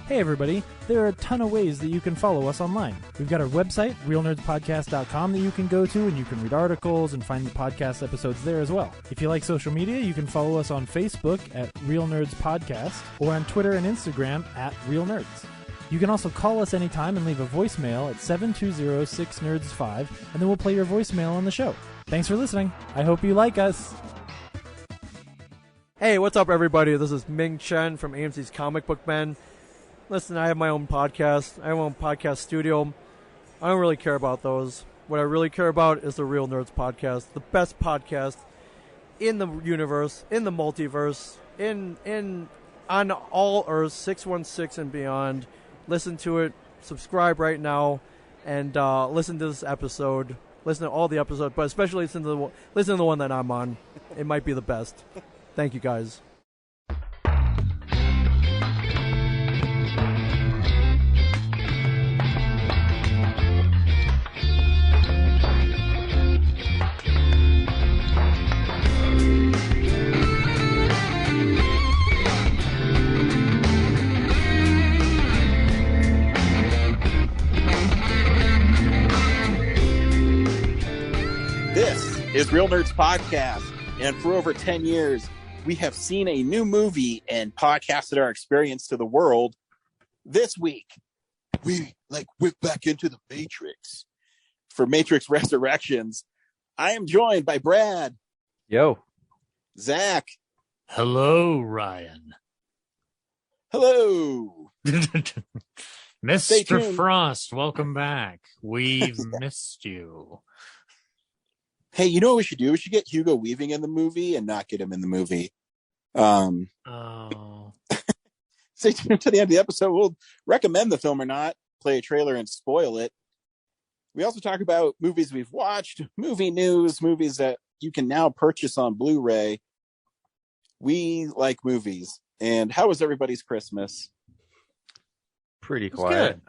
Hey everybody, there are a ton of ways that you can follow us online. We've got our website, realnerdspodcast.com, that you can go to and you can read articles and find the podcast episodes there as well. If you like social media, you can follow us on Facebook at Real Nerds Podcast or on Twitter and Instagram at Real Nerds. You can also call us anytime and leave a voicemail at 720-6nerds5, and then we'll play your voicemail on the show. Thanks for listening. I hope you like us. Hey, what's up, everybody? This is Ming Chen from AMC's Comic Book Men. Listen, I have my own podcast. I have my own podcast studio. I don't really care about those. What I really care about is the Real Nerds Podcast, the best podcast in the universe, in the multiverse, on all Earths, 616 and beyond. Listen to it. Subscribe right now, and listen to this episode. Listen to all the episodes, but especially listen to the one that I'm on. It might be the best. Thank you, guys. This is Real Nerds Podcast, and for over 10 years, we have seen a new movie and podcasted our experience to the world. This week, we whip back into the Matrix. For Matrix Resurrections, I am joined by Brad. Yo. Zach. Hello, Ryan. Hello. Mr. Frost, welcome back. We've missed you. Hey, you know what we should do? We should get Hugo Weaving in the movie and not get him in the movie. Stay tuned to the end of the episode. We'll recommend the film or not, play a trailer and spoil it. We also talk about movies we've watched, movie news, movies that you can now purchase on Blu-ray. We like movies. And how was everybody's Christmas? Pretty quiet.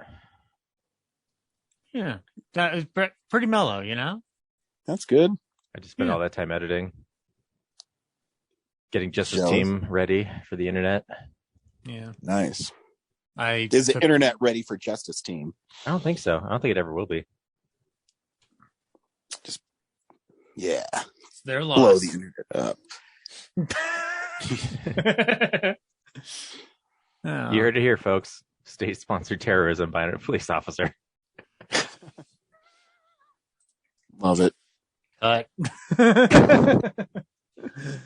Yeah, that is pretty mellow, you know? That's good. I just spent all that time editing, getting Justice Team ready for the internet. Yeah, nice. Is the internet ready for Justice Team? I don't think so. I don't think it ever will be. Just it's their loss. Blow the internet up. You heard it here, folks. State-sponsored terrorism by a police officer. Love it. What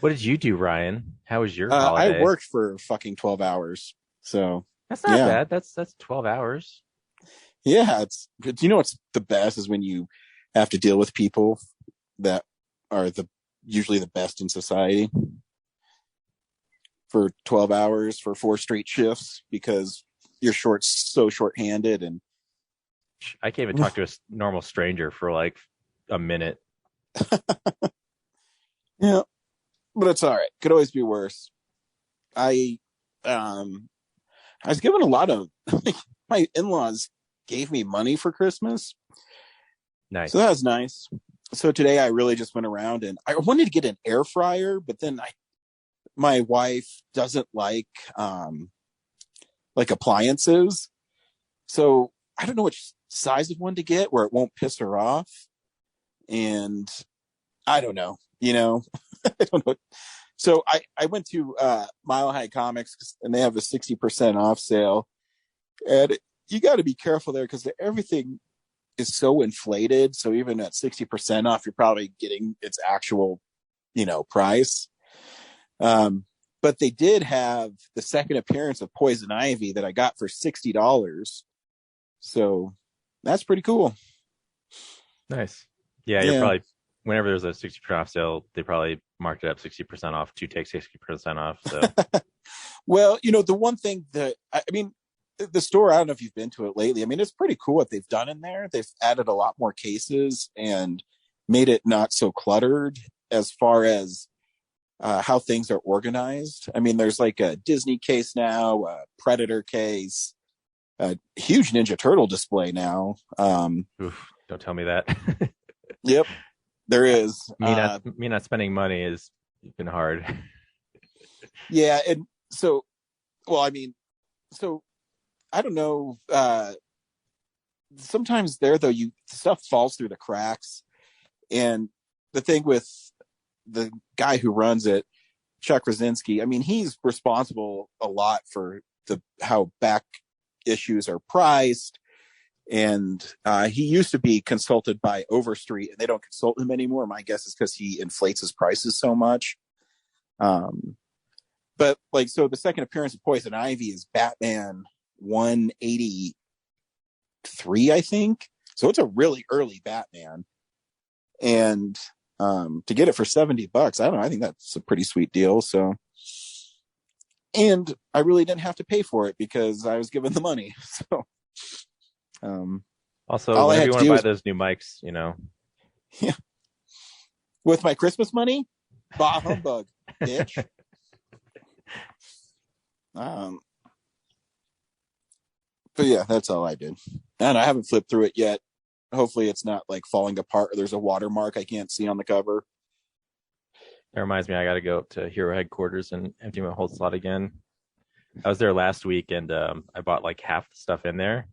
did you do, Ryan? How was your holiday? I worked for fucking 12 hours. So that's not bad. That's 12 hours. Yeah, it's you know what's the best is when you have to deal with people that are usually the best in society for 12 hours for 4 straight shifts because you're so short-handed. And I can't even talk to a normal stranger for like a minute. Yeah, but it's all right. Could always be worse. I was given a lot of my in-laws gave me money for Christmas. Nice. So that was nice. So today I really just went around and I wanted to get an air fryer, but then my wife doesn't like appliances. So I don't know which size of one to get where it won't piss her off. And I don't know, I don't know. So I went to Mile High Comics and they have a 60% off sale. And you got to be careful there because everything is so inflated. So even at 60% off, you're probably getting its actual, price. But they did have the second appearance of Poison Ivy that I got for $60. So that's pretty cool. Nice. Yeah, you're probably, whenever there's a 60% off sale, they probably marked it up 60% off to take 60% off. So, well, the one thing that, the store, I don't know if you've been to it lately. I mean, it's pretty cool what they've done in there. They've added a lot more cases and made it not so cluttered as far as how things are organized. I mean, there's like a Disney case now, a Predator case, a huge Ninja Turtle display now. Oof, don't tell me that. Yep, there is. Me not spending money has been hard. Yeah, and so I don't know. Sometimes there though, stuff falls through the cracks, and the thing with the guy who runs it, Chuck Krasinski, I mean, he's responsible a lot for how back issues are priced. And he used to be consulted by Overstreet, and they don't consult him anymore. My guess is because he inflates his prices so much. But like, so the second appearance of Poison Ivy is Batman 183, I think. So it's a really early Batman. And to get it for $70, I don't know. I think that's a pretty sweet deal. So, and I really didn't have to pay for it because I was given the money. So, also, whenever you want to buy those new mics, you know, yeah, with my Christmas money, bah humbug, bitch. But yeah, that's all I did, and I haven't flipped through it yet. Hopefully it's not like falling apart or there's a watermark I can't see on the cover. That reminds me, I got to go up to Hero headquarters and empty my hold slot again. I was there last week, and I bought like half the stuff in there.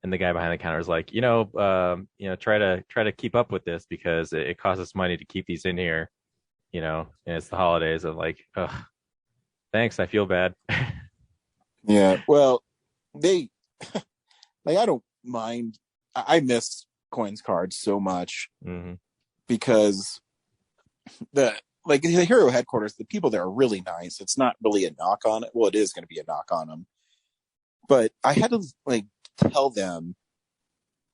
And the guy behind the counter was like, try to keep up with this because it costs us money to keep these in here, and it's the holidays. I'm like, ugh, thanks, I feel bad. Yeah, well, they like, I don't mind. I miss coins cards so much because the Hero headquarters, the people there are really nice. It's not really a knock on it. Well, it is going to be a knock on them, but I had to like tell them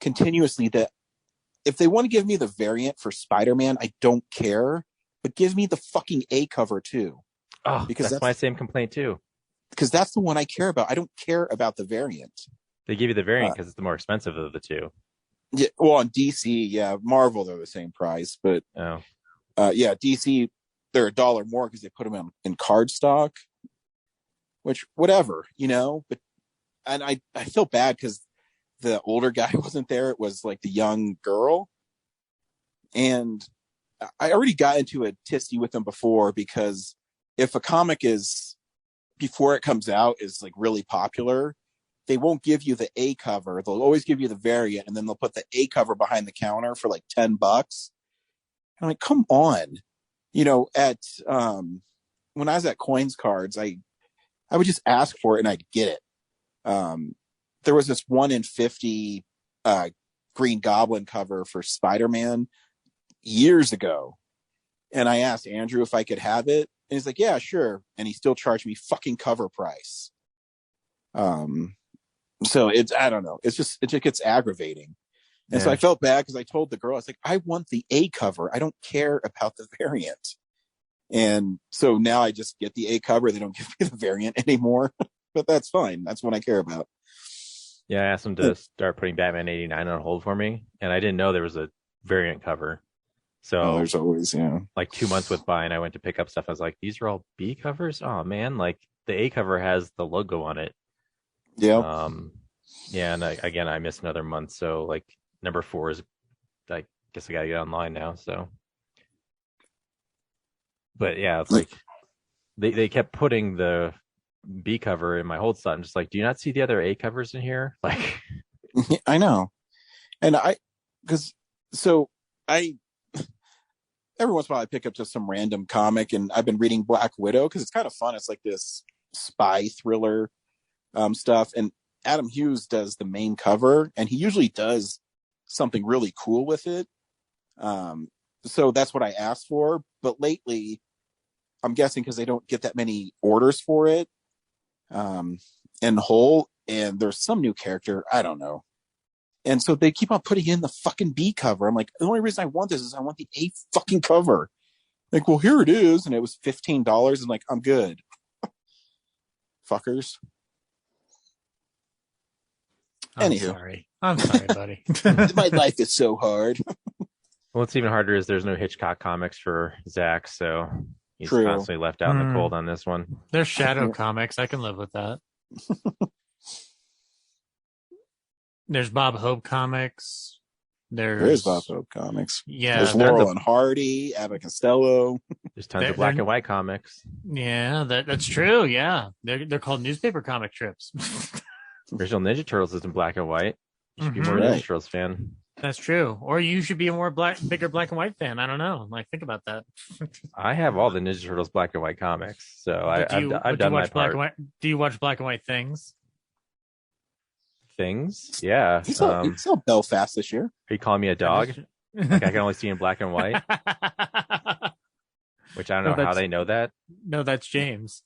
continuously that if they want to give me the variant for Spider-Man, I don't care, but give me the fucking A cover too. Oh, because that's my same complaint too. Because that's the one I care about. I don't care about the variant. They give you the variant because it's the more expensive of the two. Yeah, well, on DC, yeah, Marvel they're the same price, but yeah, DC they're $1 more because they put them in card stock, which whatever, But and I feel bad because the older guy wasn't there; it was like the young girl, and I already got into a tizzy with them before because if a comic is before it comes out is like really popular, they won't give you the A cover. They'll always give you the variant, and then they'll put the A cover behind the counter for like $10. I'm like, come on. At when I was at Coins Cards, I would just ask for it and I'd get it. There was this 1 in 50 Green Goblin cover for Spider-Man years ago. And I asked Andrew if I could have it. And he's like, yeah, sure. And he still charged me fucking cover price. So I don't know. It just gets aggravating. And so I felt bad because I told the girl, I was like, I want the A cover. I don't care about the variant. And so now I just get the A cover. They don't give me the variant anymore, but that's fine. That's what I care about. Yeah. I asked them to start putting Batman 89 on hold for me. And I didn't know there was a variant cover. So there's always, like 2 months went by and I went to pick up stuff. I was like, these are all B covers. Oh man. Like the A cover has the logo on it. Yeah. Yeah. And I missed another month. So like number 4 is, I guess I got to get online now. So, but yeah, it's like they kept putting the B cover in my hold slot. I'm just like, do you not see the other A covers in here? Like, I know. And every once in a while I pick up just some random comic, and I've been reading Black Widow because it's kind of fun. It's like this spy thriller stuff, and Adam Hughes does the main cover, and he usually does something really cool with it. So that's what I asked for. But lately, I'm guessing because they don't get that many orders for it in whole, and there's some new character, I don't know. And so they keep on putting in the fucking B cover. I'm like, the only reason I want this is I want the A fucking cover. Like, well, here it is. And it was $15. And like, I'm good. Fuckers. Anywho. I'm sorry, buddy. My life is so hard. Well, what's even harder is there's no Hitchcock comics for Zach. So he's constantly left out in the cold on this one. There's Shadow comics. I can live with that. There's Bob Hope comics. There is Bob Hope comics. Yeah. There's Laurel and Hardy, Abbott Costello. There's tons of black and white comics. Yeah, that's true. Yeah. They're called newspaper comic strips. Original Ninja Turtles is in black and white. You should be more Right. Ninja Turtles fan. That's true. Or you should be a bigger black and white fan. I don't know. Like, think about that. I have all the Ninja Turtles black and white comics, so But I've done my part. Do you watch black and white things? Things, yeah. He saw Belfast this year. Are you calling me a dog? Like I can only see in black and white, which I don't know how they know that. No, that's James.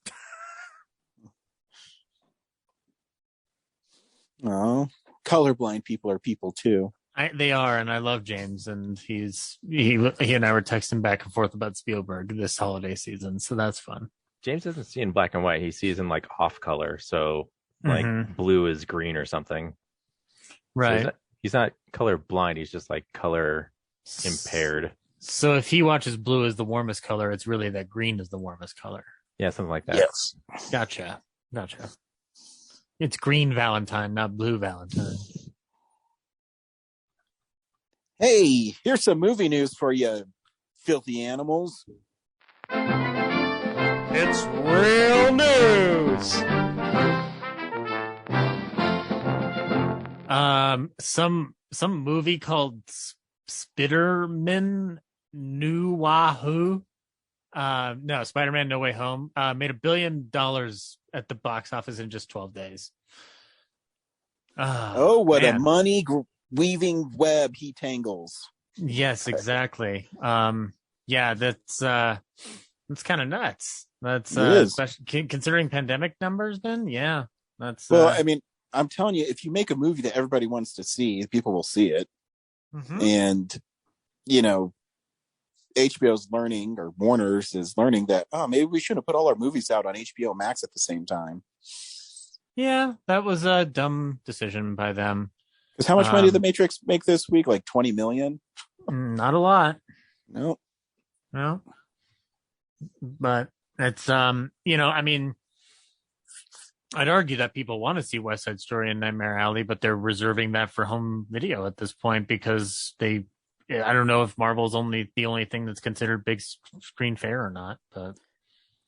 Oh, colorblind people are people too. They are, and I love James, and he and I were texting back and forth about Spielberg this holiday season, so that's fun. James doesn't see in black and white; he sees in like off color, so like blue is green or something. Right. So he's not color blind; he's just like color impaired. So if he watches blue as the warmest color, it's really that green is the warmest color. Yeah, something like that. Yes. Gotcha. It's green Valentine, not blue Valentine. Hey, here's some movie news for you, filthy animals. It's real news. Some movie called Spider-Man New Wahoo. No, Spider-Man No Way Home made $1 billion at the box office in just 12 days. What a money weaving web he tangles. Yes, exactly. Yeah, that's kind of nuts. That's especially considering pandemic numbers. Then, yeah, that's well. I mean, I'm telling you, if you make a movie that everybody wants to see, people will see it. And HBO's learning, or Warner's is learning that maybe we shouldn't put all our movies out on HBO Max at the same time. Yeah, that was a dumb decision by them. Because how much money did The Matrix make this week? Like 20 million? Not a lot. No. But it's I mean, I'd argue that people want to see West Side Story and Nightmare Alley, but they're reserving that for home video at this point because I don't know if Marvel's the only thing that's considered big screen fare or not. But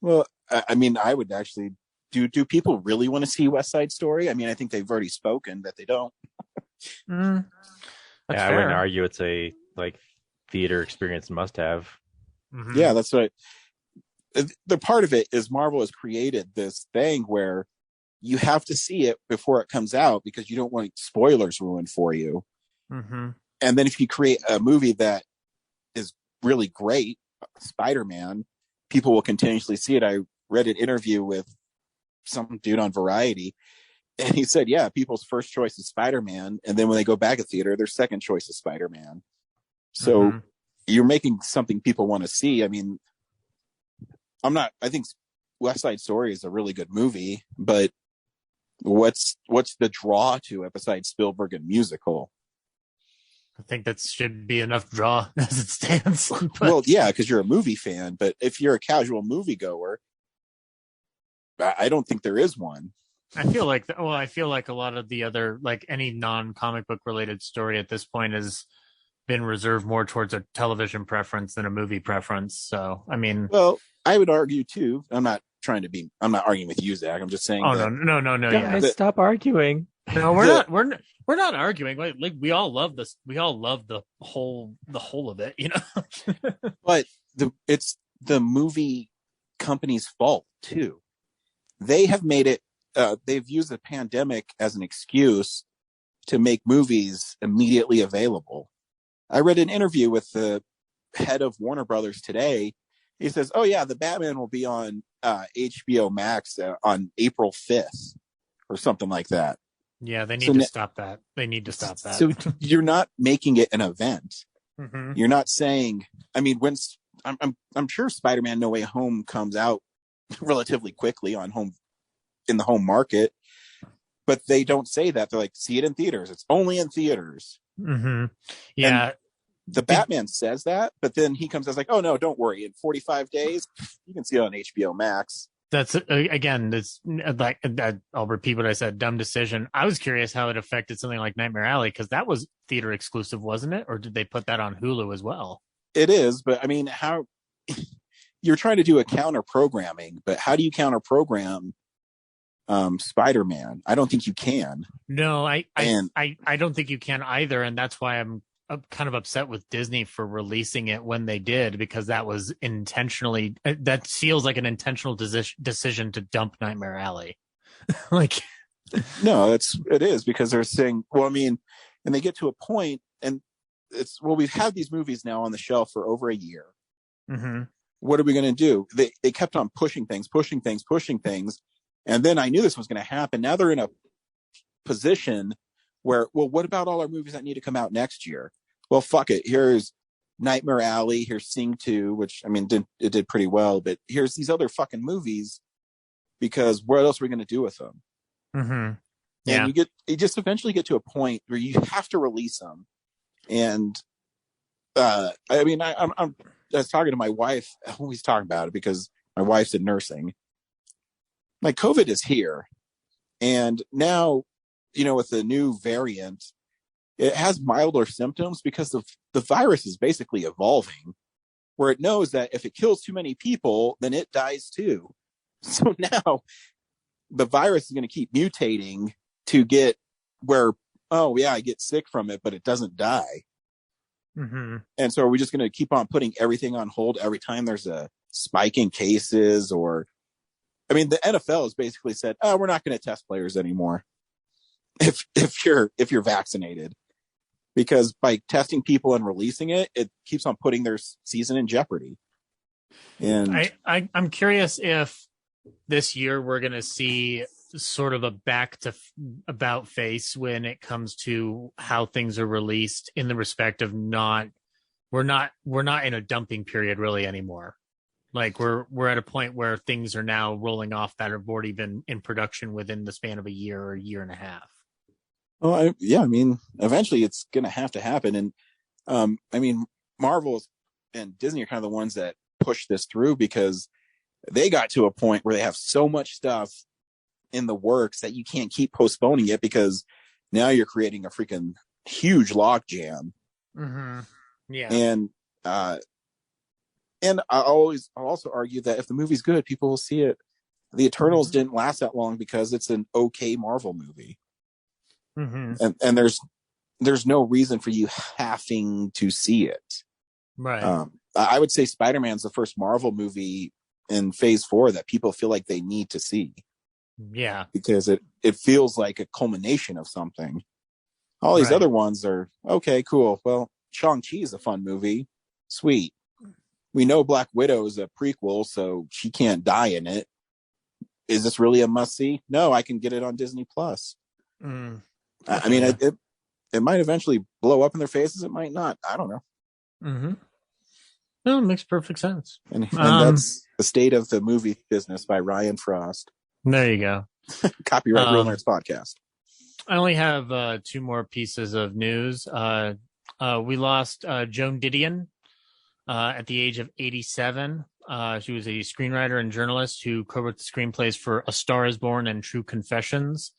well, I mean, I would actually do people really want to see West Side Story? I mean, I think they've already spoken that they don't. I wouldn't argue it's a like theater experience must have. Yeah, that's right. The part of it is Marvel has created this thing where you have to see it before it comes out because you don't want spoilers ruined for you. And then if you create a movie that is really great, Spider-Man, people will continuously see it. I read an interview with some dude on Variety, and he said, yeah, people's first choice is Spider-Man, and then when they go back to theater, their second choice is Spider-Man. So you're making something people want to see. I mean, I think West Side Story is a really good movie, but what's the draw to it besides Spielberg and musical? I think that should be enough draw as it stands. Well, yeah, because you're a movie fan, but if you're a casual moviegoer, I don't think there is one. I feel like a lot of the other, like any non-comic book related story at this point has been reserved more towards a television preference than a movie preference. So, I mean, well, I would argue too. I'm not arguing with you, Zach. I'm just saying. No. Guys, stop arguing. No, we're not arguing. Like we all love this. We all love the whole of it, you know. But it's the movie company's fault too. They have made it. They've used the pandemic as an excuse to make movies immediately available. I read an interview with the head of Warner Brothers today. He says, "Oh yeah, the Batman will be on HBO Max on April 5th or something like that." Yeah, they need to stop that. They need to stop that. So you're not making it an event. You're not saying. I mean, I'm sure Spider-Man No Way Home comes out relatively quickly in the home market, but they don't say that. They're like, see it in theaters. It's only in theaters. Yeah. And the Batman says that, but then he comes as like, oh no, don't worry. In 45 days, you can see it on HBO Max. That's again, it's like, I'll repeat what I said. Dumb decision. I was curious how it affected something like Nightmare Alley, because that was theater exclusive, wasn't it? Or did they put that on Hulu as well? It is, but I mean, how you're trying to do a counter programming, but how do you counter program Spider-Man. I don't think you can. No, And I don't think you can either, and that's why I'm kind of upset with Disney for releasing it when they did, because that was intentionally, that feels like an intentional decision to dump Nightmare Alley. Like, no, it is, because they're saying, well, I mean, and they get to a point, and it's, well, we've had these movies now on the shelf for over a year. mm-hmm. What are we going to do? They kept on pushing things. And then I knew this was going to happen. Now they're in a position where, well, what about all our movies that need to come out next year? Well, fuck it. Here's Nightmare Alley. Here's Sing 2, which, I mean, it did pretty well. But here's these other fucking movies, because what else are we going to do with them? Mm-hmm. Yeah. And you just eventually get to a point where you have to release them. And I mean, I was talking to my wife. I'm always talking about it because my wife's in nursing. Like, COVID is here. And now, with the new variant, it has milder symptoms because the virus is basically evolving, where it knows that if it kills too many people, then it dies too. So now the virus is going to keep mutating to get where, oh yeah, I get sick from it, but it doesn't die. Mm-hmm. And so are we just going to keep on putting everything on hold every time there's a spike in cases? Or, I mean, the NFL has basically said, oh, we're not going to test players anymore if you're vaccinated, because by testing people and releasing it, it keeps on putting their season in jeopardy. And I'm curious if this year we're going to see sort of a back to about face when it comes to how things are released, in the respect of we're not in a dumping period really anymore. Like, we're at a point where things are now rolling off that have already been in production within the span of a year or a year and a half. Well, I mean, eventually it's going to have to happen. And I mean, Marvel and Disney are kind of the ones that push this through, because they got to a point where they have so much stuff in the works that you can't keep postponing it, because now you're creating a freaking huge log jam. Mm-hmm. Yeah. And I'll also argue that if the movie's good, people will see it. The Eternals didn't last that long because it's an okay Marvel movie. Mm-hmm. And there's no reason for you having to see it. Right. I would say Spider-Man's the first Marvel movie in Phase 4 that people feel like they need to see. Yeah. Because it feels like a culmination of something. All these other ones are, okay, cool. Well, Shang-Chi is a fun movie. Sweet. We know Black Widow is a prequel, so she can't die in it. Is this really a must-see? No, I can get it on Disney+. Mm. I mean, it might eventually blow up in their faces. It might not. I don't know. Mm-hmm. No, it makes perfect sense. And that's The State of the Movie Business by Ryan Frost. There you go. Copyright Real Nerds Podcast. I only have 2 more pieces of news. We lost Joan Didion at the age of 87. She was a screenwriter and journalist who co-wrote the screenplays for A Star is Born and True Confessions.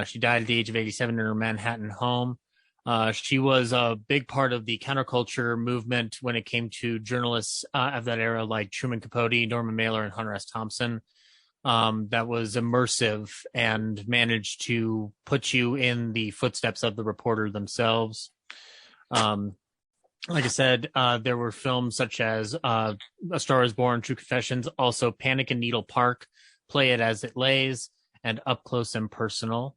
She died at the age of 87 in her Manhattan home. She was a big part of the counterculture movement when it came to journalists of that era, like Truman Capote, Norman Mailer, and Hunter S. Thompson. That was immersive and managed to put you in the footsteps of the reporter themselves. Like I said, there were films such as A Star is Born, True Confessions, also Panic in Needle Park, Play It As It Lays, and Up Close and Personal.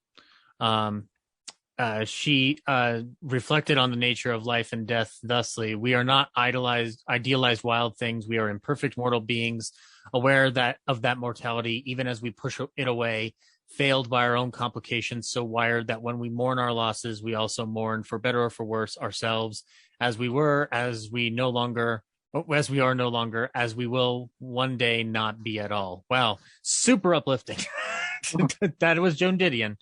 She reflected on the nature of life and death thusly: we are not idealized wild things. We are imperfect mortal beings, aware of that mortality, even as we push it away, failed by our own complications, so wired that when we mourn our losses, we also mourn, for better or for worse, ourselves, as we were, as we are no longer, as we will one day not be at all. Wow, super uplifting. That was Joan Didion.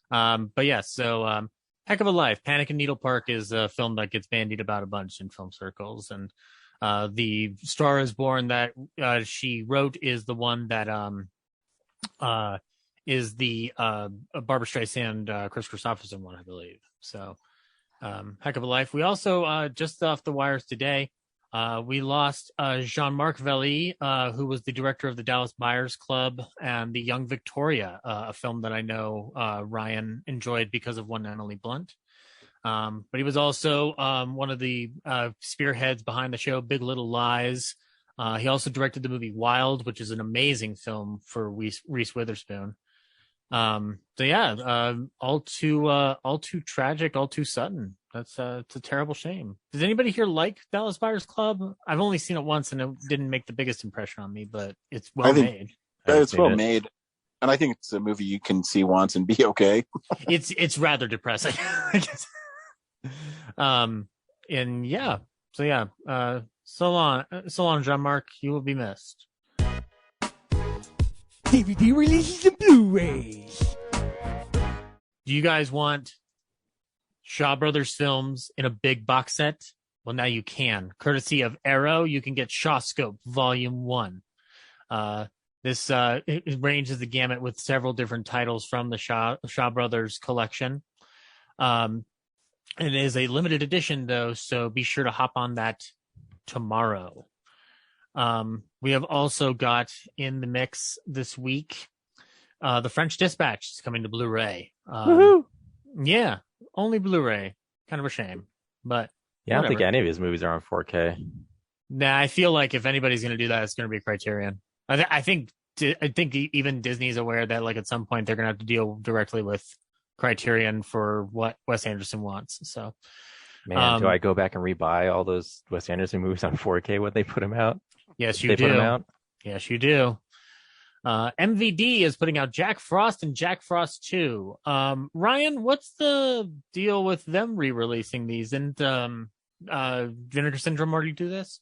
But yes, so heck of a life. Panic in Needle Park is a film that gets bandied about a bunch in film circles, and The Star is Born that she wrote is the one that is the Barbara Streisand, Chris Christopherson one, I believe. So heck of a life. We also just off the wires today, We lost Jean-Marc Vallée, who was the director of the Dallas Buyers Club and The Young Victoria, a film that I know Ryan enjoyed because of one Emily Blunt. But he was also one of the spearheads behind the show Big Little Lies. He also directed the movie Wild, which is an amazing film for Reese Witherspoon. All too tragic, all too sudden. It's a terrible shame. Does anybody here like Dallas Buyers Club? I've only seen it once and it didn't make the biggest impression on me, but it's well made. It's well made. And I think it's a movie you can see once and be okay. It's rather depressing, I guess. So long, Jean-Marc. You will be missed. DVD releases and Blu-rays. Do you guys want Shaw Brothers films in a big box set? Well, now you can. Courtesy of Arrow, you can get Shawscope Volume 1. This it ranges the gamut with several different titles from the Shaw Brothers collection. It is a limited edition, though, so be sure to hop on that tomorrow. We have also got in the mix this week The French Dispatch is coming to Blu-ray. Woohoo! Yeah, only Blu-ray. Kind of a shame, but yeah, I don't think any of his movies are on 4K. Nah, I feel like if anybody's going to do that, it's going to be Criterion. I think even Disney's aware that like at some point they're going to have to deal directly with Criterion for what Wes Anderson wants. So, man, do I go back and rebuy all those Wes Anderson movies on 4K when they put them out? Yes, you do. Put them out? Yes, you do. MVD is putting out Jack Frost and Jack Frost 2. Ryan, what's the deal with them re-releasing these? And Vinegar Syndrome already do this?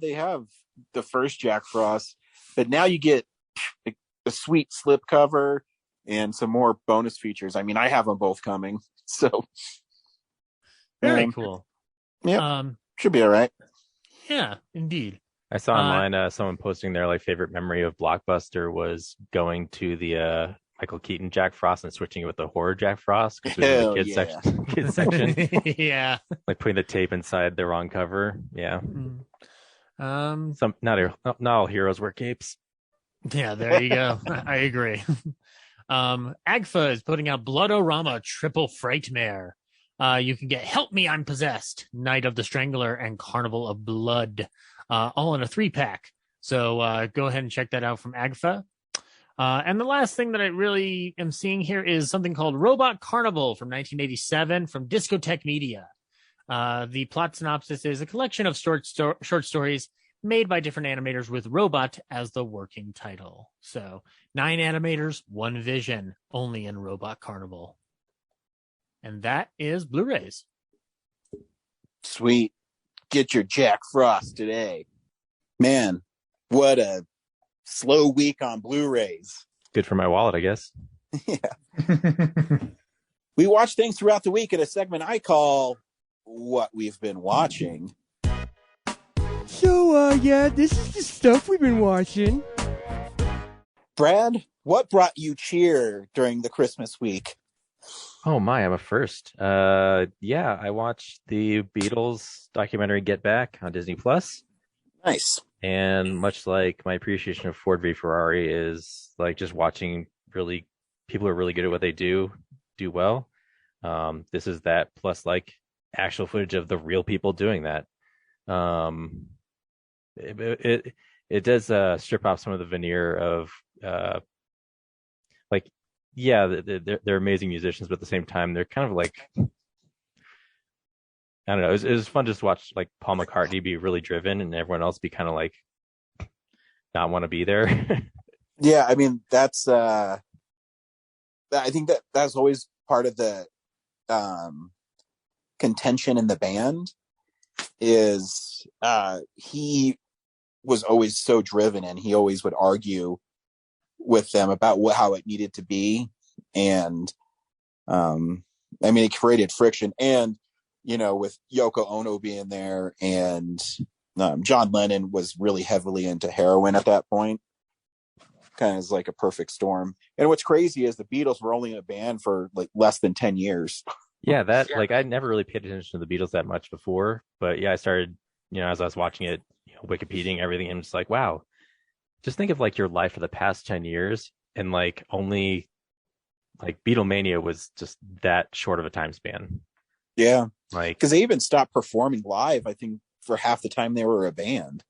They have the first Jack Frost, but now you get a sweet slipcover and some more bonus features. I mean, I have them both coming, so very cool. Yeah, should be all right. Yeah, indeed. I saw online someone posting their like favorite memory of Blockbuster was going to the Michael Keaton Jack Frost and switching it with the horror Jack Frost because it was the kids section. Yeah, like putting the tape inside the wrong cover. Yeah. Not all heroes wear capes. Yeah, there you go. I agree. AGFA is putting out Bloodorama Triple Frightmare. You can get Help Me, I'm Possessed, Night of the Strangler, and Carnival of Blood, all in a 3-pack. So go ahead and check that out from AGFA. And the last thing that I really am seeing here is something called Robot Carnival from 1987 from Discotheque Media. The plot synopsis is a collection of short stories made by different animators with Robot as the working title. So 9 animators, 1 vision, only in Robot Carnival. And that is Blu-rays. Sweet. Get your Jack Frost today. Man, what a slow week on Blu-rays. Good for my wallet, I guess. Yeah. We watch things throughout the week in a segment I call What We've Been Watching. So, this is the stuff we've been watching. Brad, what brought you cheer during the Christmas week? Oh my, I'm a first. I watched the Beatles documentary Get Back on Disney Plus. Nice. And much like my appreciation of Ford v Ferrari is like just watching really people who are really good at what they do well. This is that plus like actual footage of the real people doing that. It does strip off some of the veneer of they're amazing musicians, but at the same time they're kind of like, I don't know. It was fun just to watch like Paul McCartney be really driven and everyone else be kind of like not want to be there. Yeah, I mean that's I think that's always part of the contention in the band is he was always so driven and he always would argue with them about how it needed to be. And I mean, it created friction and, with Yoko Ono being there and John Lennon was really heavily into heroin at that point. Kind of is like a perfect storm. And what's crazy is the Beatles were only in a band for like less than 10 years. Yeah, like I never really paid attention to the Beatles that much before, but yeah, I started as I was watching it, Wikipediaing everything, I'm just like, wow, just think of like your life for the past 10 years and like only like Beatlemania was just that short of a time span. Yeah. Like, because they even stopped performing live, I think, for half the time they were a band.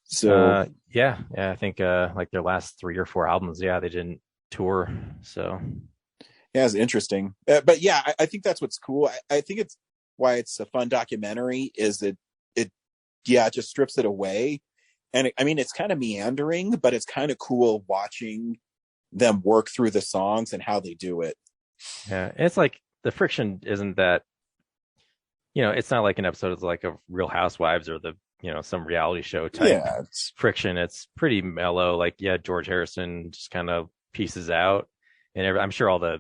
So yeah, I think like their last 3 or 4 albums, they didn't tour. So yeah, it's interesting. But yeah, I think that's what's cool. I think it's why it's a fun documentary is it just strips it away. And I mean, it's kind of meandering, but it's kind of cool watching them work through the songs and how they do it. yeah, it's like the friction isn't that, it's not like an episode of like a Real Housewives or the, some reality show type friction. It's pretty mellow. Like, yeah, George Harrison just kind of pieces out, and I'm sure all the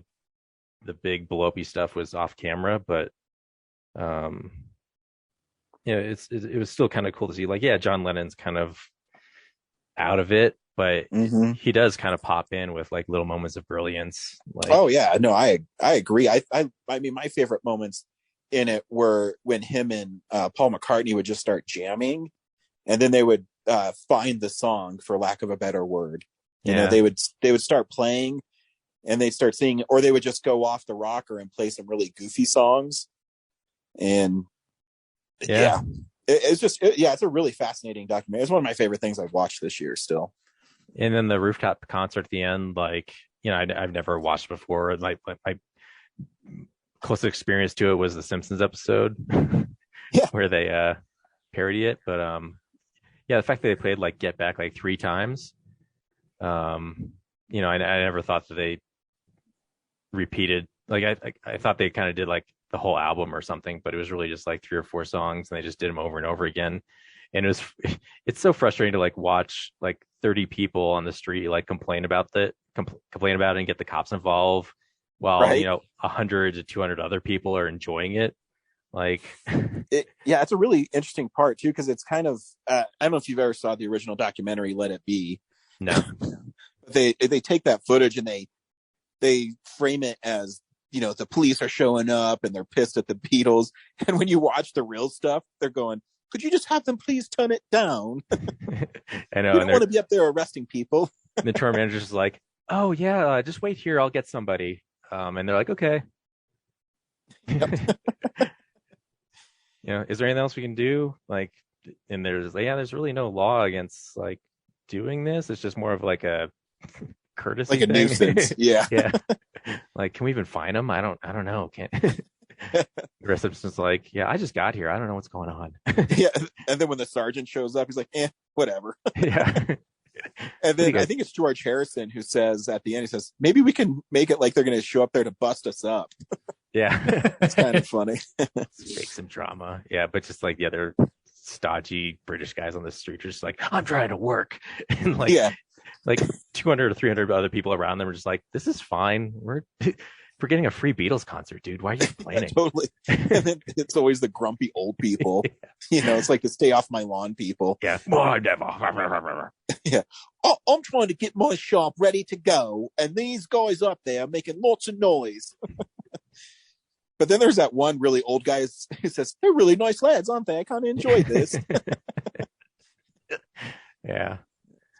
big blow-uppy stuff was off camera, but it was still kind of cool to see. Like, yeah, John Lennon's kind of out of it, but he does kind of pop in with like little moments of brilliance. Like, oh yeah, no, I agree. I mean, my favorite moments in it were when him and Paul McCartney would just start jamming, and then they would find the song, for lack of a better word. You know, they would start playing, and they'd start singing, or they would just go off the rocker and play some really goofy songs. And it's just it's a really fascinating documentary. It's one of my favorite things I've watched this year still. And then the rooftop concert at the end, like, I've never watched before. Like, my closest experience to it was the Simpsons episode where they parody it. But the fact that they played like Get Back like 3 times, I never thought that they repeated. Like, I thought they kind of did like the whole album or something, but it was really just like 3 or 4 songs, and they just did them over and over again. And it's so frustrating to like watch like 30 people on the street like complain about it and get the cops involved while 100 to 200 other people are enjoying it. Like, it's a really interesting part too, because it's kind of I don't know if you've ever saw the original documentary Let It Be. No. They take that footage and they frame it as, the police are showing up and they're pissed at the Beatles, and when you watch the real stuff, they're going, could you just have them please tone it down? I know. We don't want to be up there arresting people. The tour manager's like, oh yeah, just wait here, I'll get somebody. And they're like, okay. Yep. Is there anything else we can do? Like, and there's really no law against like doing this. It's just more of like a courtesy, like a thing. nuisance. Yeah. Like, can we even find them? I don't know. Can't. The receptionist's like, yeah, I just got here, I don't know what's going on. Yeah. And then when the sergeant shows up, he's like, whatever. Yeah. And then I think it's George Harrison who says at the end, he says, maybe we can make it like they're going to show up there to bust us up. Yeah. It's kind of funny. Make some drama. Yeah, but just like the other stodgy British guys on the street are just like, I'm trying to work. And like 200 or 300 other people around them are just like, this is fine. We're getting a free Beatles concert, dude. Why are you complaining? Yeah, totally. And then it's always the grumpy old people. It's like the stay off my lawn people. Yeah. Oh, never. Yeah. Oh, I'm trying to get my shop ready to go, and these guys up there making lots of noise. But then there's that one really old guy who says, they're really nice lads, aren't they? I kind of enjoyed this. Yeah.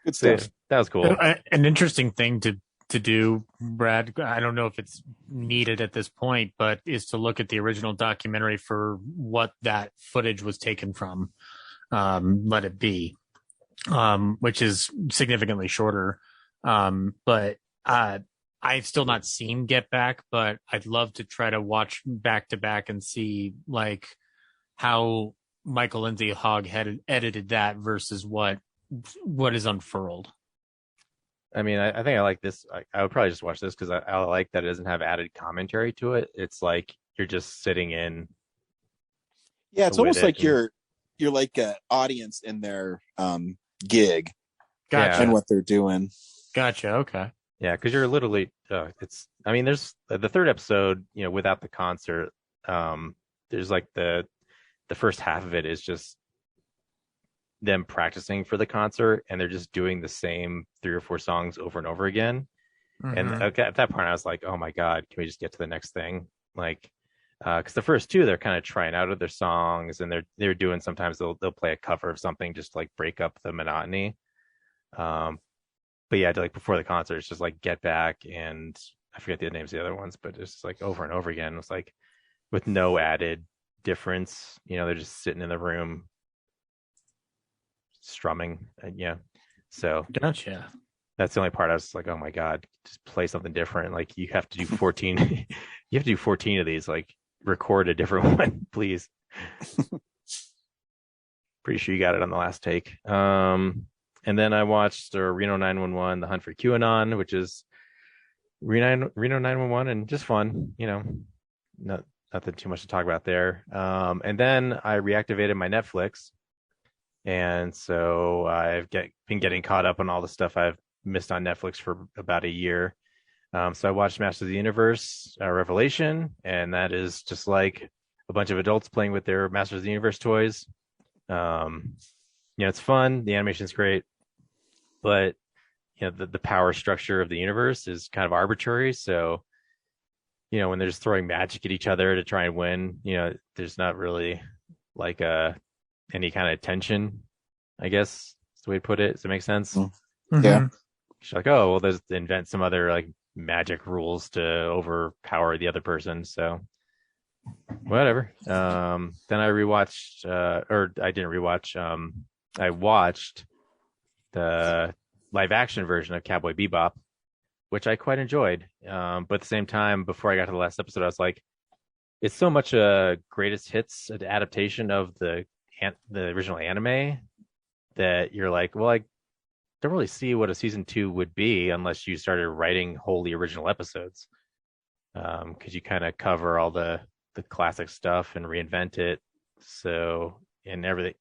Good stuff. That was cool. An interesting thing to do, Brad, I don't know if it's needed at this point, but is to look at the original documentary for what that footage was taken from. Let It Be, which is significantly shorter. But I've still not seen Get Back, but I'd love to try to watch back to back and see like how Michael Lindsay Hogg had edited that versus what is unfurled. I mean, I think I like this. I would probably just watch this because I like that it doesn't have added commentary to it. It's like you're just sitting in. Yeah, it's almost like you're like an audience in their gig. Gotcha. And what they're doing. Gotcha. Okay. Yeah, because you're literally. There's the third episode. Without the concert, there's like the first half of it is just them practicing for the concert, and they're just doing the same 3 or 4 songs over and over again. Mm-hmm. And at that point I was like, oh my god, can we just get to the next thing? Like, Because the first two, they're kind of trying out other songs, and they're doing, sometimes they'll play a cover of something just to like break up the monotony. But yeah, like before the concert, it's just like Get Back and I forget the names of the other ones, but it's just like over and over again. It's like with no added difference. They're just sitting in the room strumming. Yeah. So Gotcha. that's the only part I was like, oh my God, just play something different. Like you have to do 14. You have to do 14 of these. Like record a different one, please. Pretty sure you got it on the last take. And then I watched Reno 911, The Hunt for QAnon, which is Reno 911, and just fun. Nothing too much to talk about there. And then I reactivated my Netflix, and so I've been getting caught up on all the stuff I've missed on Netflix for about a year. So I watched Masters of the Universe Revelation, and that is just like a bunch of adults playing with their Masters of the Universe toys. It's fun. The animation's great, but the power structure of the universe is kind of arbitrary. So, when they're just throwing magic at each other to try and win, there's not really like any kind of tension, I guess is the way to put it. Does that make sense? Mm-hmm. Yeah. She's like, oh, well, there's invent some other like magic rules to overpower the other person. So whatever. Then I rewatched, or I didn't rewatch. I watched the live action version of Cowboy Bebop, which I quite enjoyed. But at the same time, before I got to the last episode, I was like, it's so much a greatest hits adaptation of the original anime that you're like, well, I don't really see what a season 2 would be unless you started writing wholly original episodes. Because you kind of cover all the classic stuff and reinvent it. So, and everything,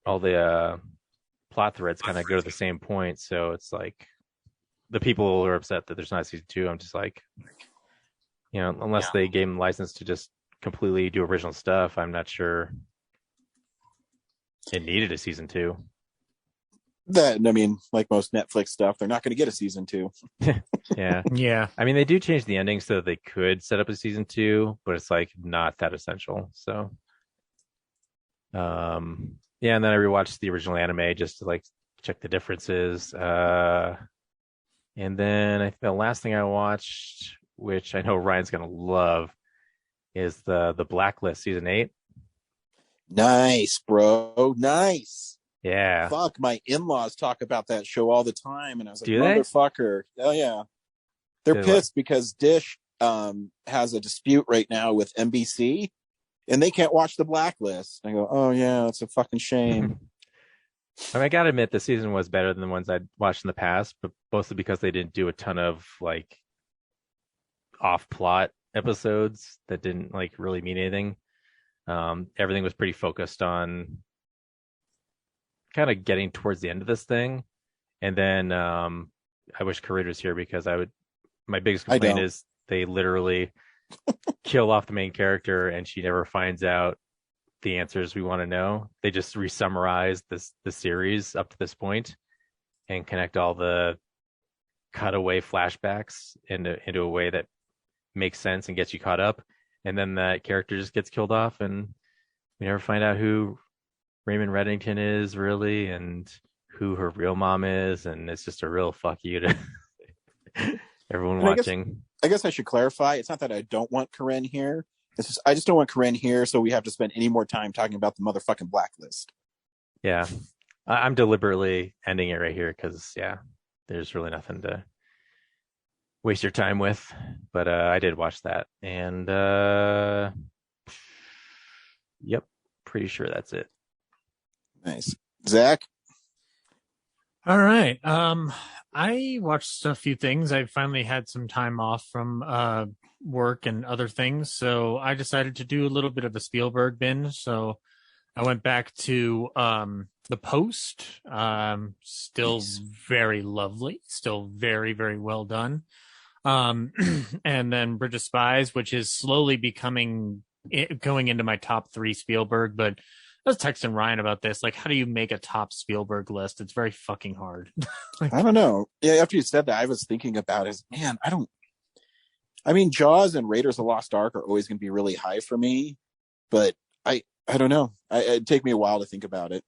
all the plot threads kind of go to the same point. So it's like the people who are upset that there's not a season 2. I'm just like, unless they gave them license to just completely do original stuff, I'm not sure it needed a season 2. That, I mean, like most Netflix stuff, they're not going to get a season 2. Yeah. Yeah. I mean, they do change the ending so that they could set up a season 2, but it's like not that essential. So, yeah. And then I rewatched the original anime just to like check the differences. And then I think the last thing I watched, which I know Ryan's going to love, is the Blacklist season 8. Nice, bro. Nice. Yeah. Fuck, my in-laws talk about that show all the time, and I was like, Do they? motherfucker. Oh yeah. They're They're pissed because Dish has a dispute right now with NBC, and they can't watch the Blacklist. I go, oh yeah, it's a fucking shame. I mean, I gotta admit, the season was better than the ones I'd watched in the past, but mostly because they didn't do a ton of like off-plot episodes that didn't like really mean anything. Everything was pretty focused on kind of getting towards the end of this thing. And then I wish Karita was here because my biggest complaint is they literally kill off the main character and she never finds out the answers we want to know. They just re-summarize the series up to this point and connect all the cutaway flashbacks into a way that makes sense and gets you caught up. And then that character just gets killed off and we never find out who Raymond Reddington is really and who her real mom is. And it's just a real fuck you to everyone And watching. I guess I should clarify. It's not that I don't want Corinne here. It's just I just don't want Corinne here so we have to spend any more time talking about the motherfucking Blacklist. Yeah. I'm deliberately ending it right here because, yeah, there's really nothing to waste your time with. But I did watch that. And, yep, pretty sure that's it. Nice. Zach? All right. I watched a few things. I finally had some time off from work and other things, so I decided to do a little bit of a Spielberg binge. So I went back to The Post. Still Nice. very lovely, still very, very well done. And then Bridge of Spies, which is slowly going into my top 3 Spielberg, but I was texting Ryan about this. Like, how do you make a top Spielberg list? It's very fucking hard. I don't know. Yeah, after you said that, I was thinking about it. Man, I mean, Jaws and Raiders of the Lost Ark are always going to be really high for me, but I don't know. It'd take me a while to think about it.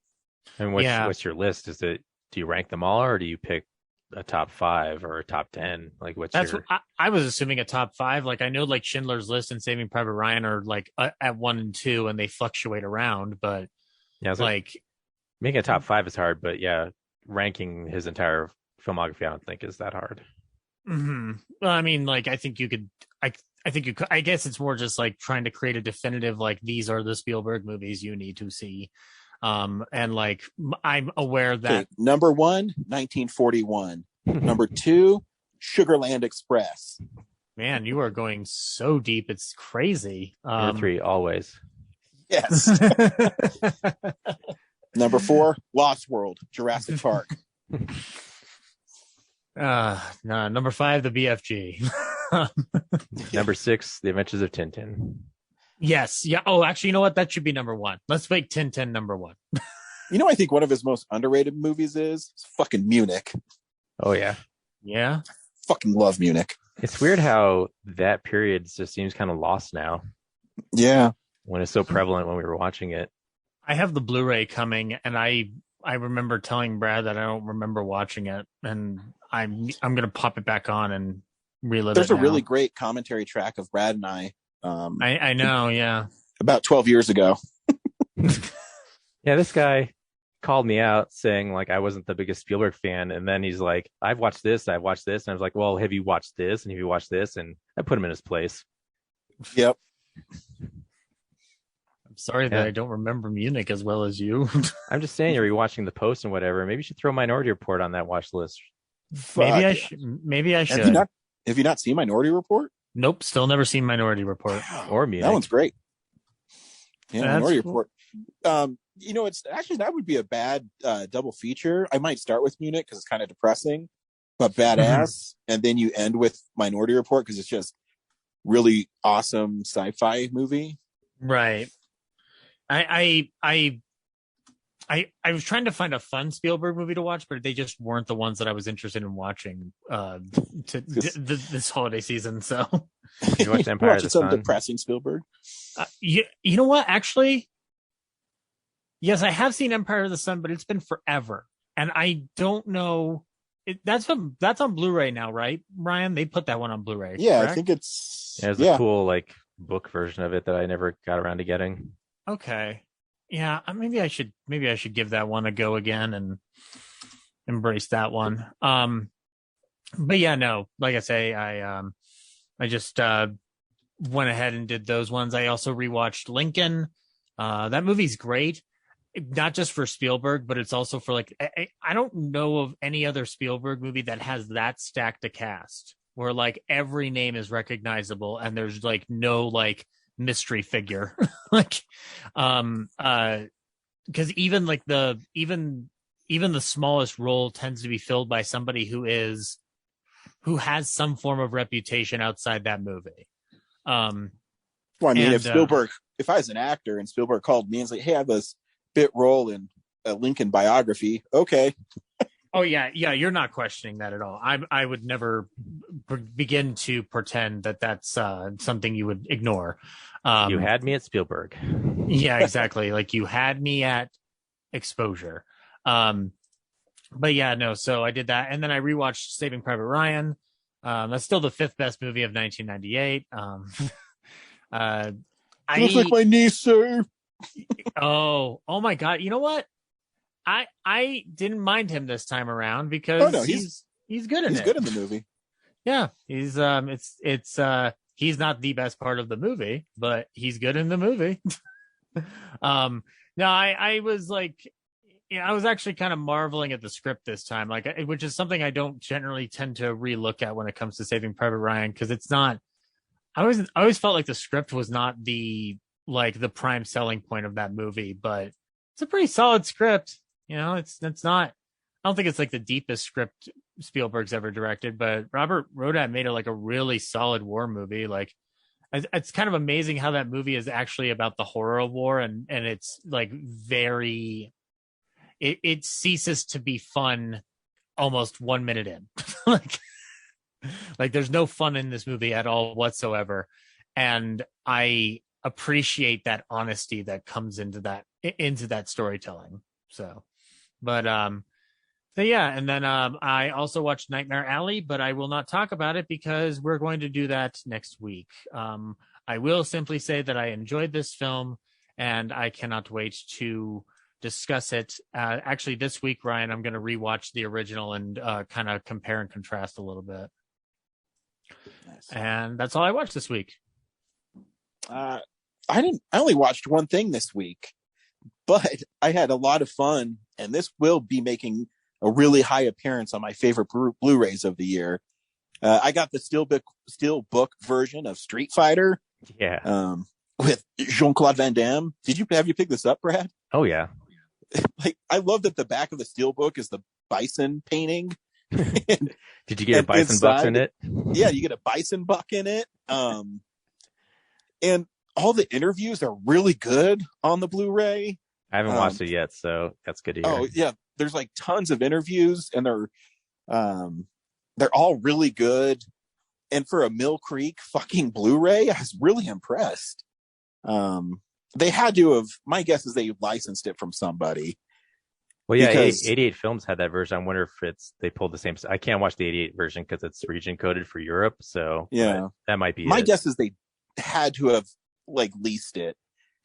And what's your list? Do you rank them all, or do you pick a top 5 or a top 10? Like, What I was assuming a top 5. Like, I know like Schindler's List and Saving Private Ryan are like at 1 and 2, and they fluctuate around. But yeah, like making a top 5 is hard, but yeah, ranking his entire filmography, I don't think is that hard. Mm-hmm. Well, I mean, like, I think you could. I think you could. I guess it's more just like trying to create a definitive, like, these are the Spielberg movies you need to see. And like, I'm aware that number 1, 1941. Number 2, Sugarland Express. Man, you are going so deep. It's crazy. Number 3, always. Yes. Number 4, Lost World, Jurassic Park. No, number 5, the BFG. Number 6, The Adventures of Tintin. Yes. Yeah. Oh, actually, you know what? That should be number 1. Let's make Tintin number 1. You know, I think one of his most underrated movies is fucking Munich. Oh, yeah. Yeah. Fucking love Munich. It's weird how that period just seems kind of lost now. Yeah. When it's so prevalent when we were watching it. I have the Blu-ray coming, and I remember telling Brad that I don't remember watching it, and I'm gonna pop it back on and relive There's it. There's a really great commentary track of Brad and I. I know, yeah. About 12 years ago. Yeah, this guy called me out saying like I wasn't the biggest Spielberg fan, and then he's like, I've watched this, and I was like, well, have you watched this? And have you watched this? And I put him in his place. Yep. I'm sorry that I don't remember Munich as well as you. I'm just saying, you're rewatching The Post and whatever. Maybe you should throw Minority Report on that watch list. Maybe I should. Have you not seen Minority Report? Nope, still never seen Minority Report. Or Munich. That one's great. Yeah, Minority Report. You know, it's actually, that would be a bad double feature. I might start with Munich because it's kind of depressing, but badass, and then you end with Minority Report because it's just really awesome sci-fi movie. Right. I was trying to find a fun Spielberg movie to watch, but they just weren't the ones that I was interested in watching this holiday season. So you watched Empire of the Sun? Some depressing Spielberg. You know what? Actually, yes, I have seen Empire of the Sun, but it's been forever, and I don't know. That's on Blu-ray now, right, Ryan? They put that one on Blu-ray. Yeah, correct? I think it's. There's a cool like book version of it that I never got around to getting. Okay. Yeah, maybe I should give that one a go again and embrace that one. But yeah, no, like I say, I just went ahead and did those ones. I also rewatched Lincoln. That movie's great, not just for Spielberg, but it's also for like I don't know of any other Spielberg movie that has that stacked a cast where like every name is recognizable and there's like no like mystery figure. Like because even like even the smallest role tends to be filled by somebody who has some form of reputation outside that movie. Well, I mean, if I was an actor and Spielberg called me and was like, hey, I have this bit role in a Lincoln biography, okay. Oh yeah, you're not questioning that at all. I would never begin to pretend that that's something you would ignore. You had me at Spielberg. Yeah, exactly. Like you had me at exposure. But yeah, no. So I did that, and then I rewatched Saving Private Ryan. That's still the 5th best movie of 1998. Looks like my niece, sir. Oh my God! You know what? I didn't mind him this time around because he's good in it. He's good in the movie. Yeah, he's he's not the best part of the movie, but he's good in the movie. No, I was like, I was actually kind of marveling at the script this time, like, which is something I don't generally tend to relook at when it comes to Saving Private Ryan, because it's not. I always felt like the script was not the prime selling point of that movie, but it's a pretty solid script. You know, it's not. I don't think it's like the deepest script Spielberg's ever directed, but Robert Rodat made it like a really solid war movie. Like, it's kind of amazing how that movie is actually about the horror of war, and it's like very. It ceases to be fun almost 1 minute in. Like, Like there's no fun in this movie at all whatsoever. And I appreciate that honesty that comes into that storytelling. So yeah, and then I also watched Nightmare Alley, but I will not talk about it because we're going to do that next week. I will simply say that I enjoyed this film and I cannot wait to discuss it. Actually, this week, Ryan, I'm going to rewatch the original and kind of compare and contrast a little bit. Nice. And that's all I watched this week. I only watched one thing this week, but I had a lot of fun, and this will be making a really high appearance on my favorite Blu-rays of the year. I got the steelbook version of Street Fighter. Yeah. With Jean-Claude Van Damme. Have you picked this up, Brad? Oh yeah. Like, I love that the back of the steelbook is the bison painting. Did you get a bison buck in it? Yeah, you get a bison buck in it. And all the interviews are really good on the Blu-ray. I haven't watched it yet, so that's good to hear. Oh yeah, there's like tons of interviews, and they're all really good. And for a Mill Creek fucking Blu-ray, I was really impressed. They had to have. My guess is they licensed it from somebody. Well, yeah, 88 Films had that version. I wonder if they pulled the same. I can't watch the 88 version because it's region coded for Europe. So yeah, that might be. My guess is they had to have like leased it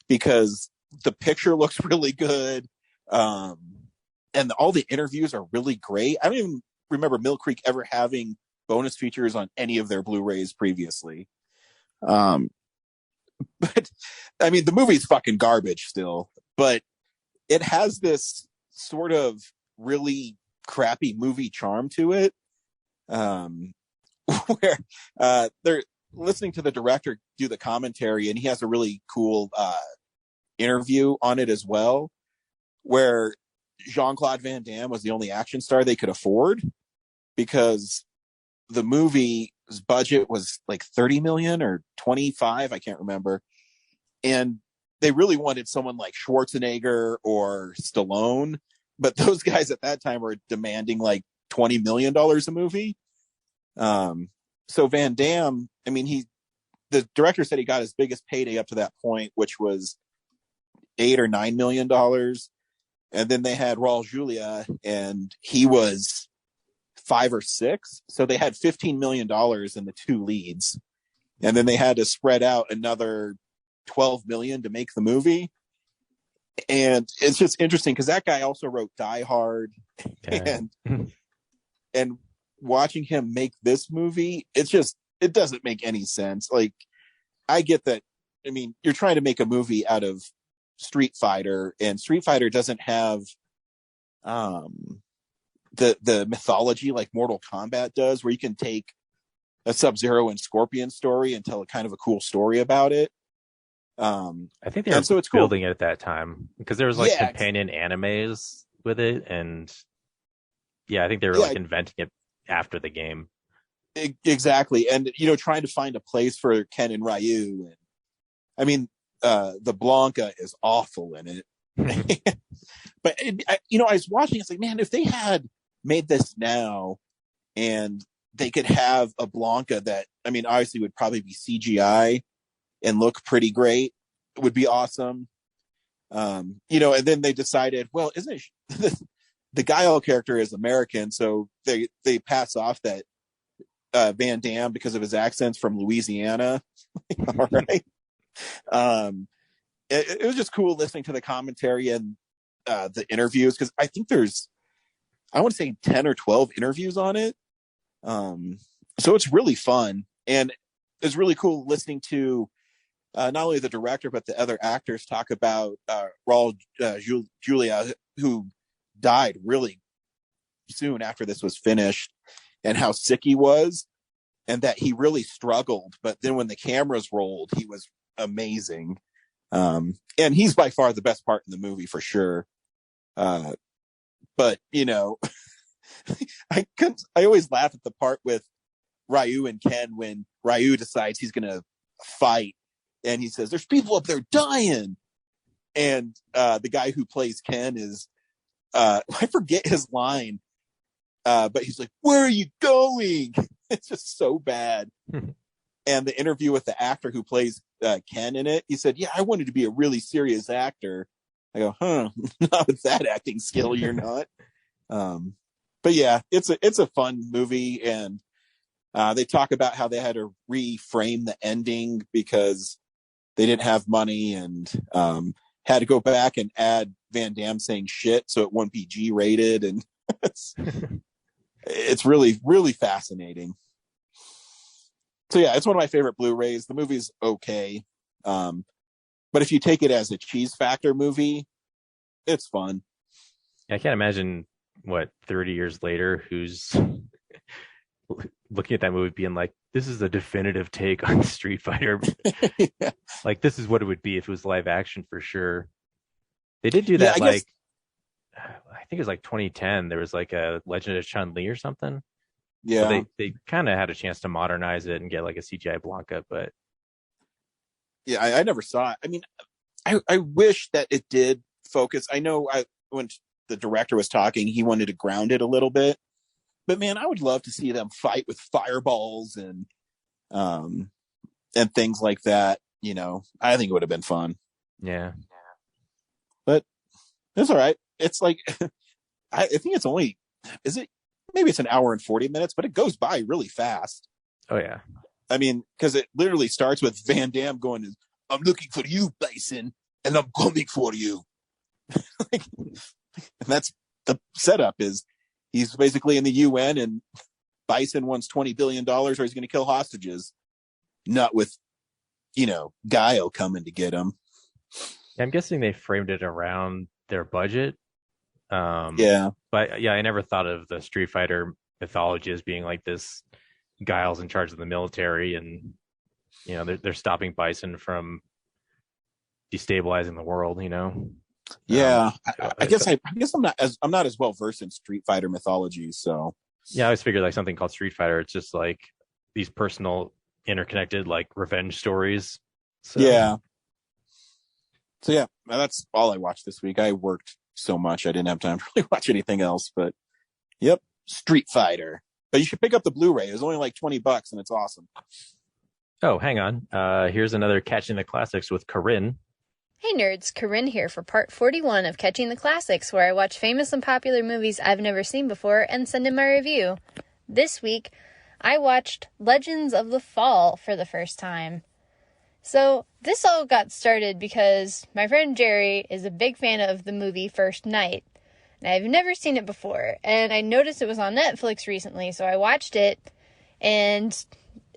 because the picture looks really good, and all the interviews are really great. I don't even remember Mill Creek ever having bonus features on any of their Blu-rays previously. But I mean, the movie's fucking garbage still, but it has this sort of really crappy movie charm to it. Where they're listening to the director do the commentary, and he has a really cool interview on it as well, where Jean-Claude Van Damme was the only action star they could afford because the movie's budget was like 30 million or 25, I can't remember. And they really wanted someone like Schwarzenegger or Stallone, but those guys at that time were demanding like $20 million a movie. So Van Damme, I mean, the director said he got his biggest payday up to that point, which was $8 or $9 million. And then they had Raul Julia, and he was 5 or 6. So they had $15 million in the two leads. And then they had to spread out another 12 million to make the movie. And it's just interesting because that guy also wrote Die Hard. Okay. And watching him make this movie, it doesn't make any sense. Like, I get that. I mean, you're trying to make a movie out of Street Fighter, and Street Fighter doesn't have the mythology like Mortal Kombat does, where you can take a Sub-Zero and Scorpion story and tell a kind of a cool story about it. I think they were so it's building cool. it at that time because there was like companion animes with it, and yeah, I think they were like inventing it after the game. Exactly, and trying to find a place for Ken and Ryu. And I mean, the Blanca is awful in it. But I was watching. It's like, man, if they had made this now, and they could have a Blanca that, I mean, obviously would probably be CGI and look pretty great, it would be awesome. And then they decided, well, isn't it the Guile character is American, so they pass off that Van Damme because of his accent's from Louisiana. All right. It was just cool listening to the commentary and the interviews, because I think there's, I want to say 10 or 12 interviews on it. So it's really fun, and it's really cool listening to not only the director but the other actors talk about Raul Julia, who died really soon after this was finished, and how sick he was, and that he really struggled. But then when the cameras rolled, he was amazing. And he's by far the best part in the movie for sure. But I always laugh at the part with Ryu and Ken when Ryu decides he's going to fight, and he says, "There's people up there dying." And the guy who plays Ken is, I forget his line, but he's like, "Where are you going?" It's just so bad. And the interview with the actor who plays Ken in it, he said, "Yeah, I wanted to be a really serious actor." I go, "Huh? Not with that acting skill, you're not." But yeah, it's a fun movie, and they talk about how they had to reframe the ending because they didn't have money, and had to go back and add Van Damme saying shit so it won't be G rated, and it's really, really fascinating. So yeah, it's one of my favorite Blu-rays. The movie's okay. But if you take it as a cheese factor movie, it's fun. I can't imagine 30 years later, who's looking at that movie being like, this is a definitive take on Street Fighter. Yeah. Like, this is what it would be if it was live action for sure. They did do that, I think it was like 2010. There was like a Legend of Chun-Li or something. Yeah. So they kind of had a chance to modernize it and get like a CGI Blanca, but yeah, I never saw it. I mean, I wish that it did focus. I know when the director was talking, he wanted to ground it a little bit, but man, I would love to see them fight with fireballs and things like that. You know, I think it would have been fun. Yeah, but it's all right. It's like, I think it's only, maybe it's an hour and 40 minutes, but it goes by really fast. Oh yeah. I mean, because it literally starts with Van Damme going, "I'm looking for you, Bison, and I'm coming for you." And that's the setup. Is he's basically in the UN, and Bison wants $20 billion, or he's going to kill hostages. Not with, Guile coming to get him. I'm guessing they framed it around their budget. Yeah. But yeah, I never thought of the Street Fighter mythology as being like this. Guile's in charge of the military, and they're stopping Bison from destabilizing the world. Yeah, I guess I'm not as well versed in Street Fighter mythology. So yeah, I always figured like something called Street Fighter. It's just like these personal, interconnected, like revenge stories. So. Yeah. So yeah, that's all I watched this week. I worked so much I didn't have time to really watch anything else. But yep, Street Fighter. But you should pick up the Blu-ray. It was only like $20, and it's awesome. Oh, hang on. Here's another Catching the Classics with Corinne. Hey nerds, Corinne here for part 41 of Catching the Classics, where I watch famous and popular movies I've never seen before and send in my review. This week, I watched Legends of the Fall for the first time. So, this all got started because my friend Jerry is a big fan of the movie First Night. And I've never seen it before, and I noticed it was on Netflix recently, so I watched it, and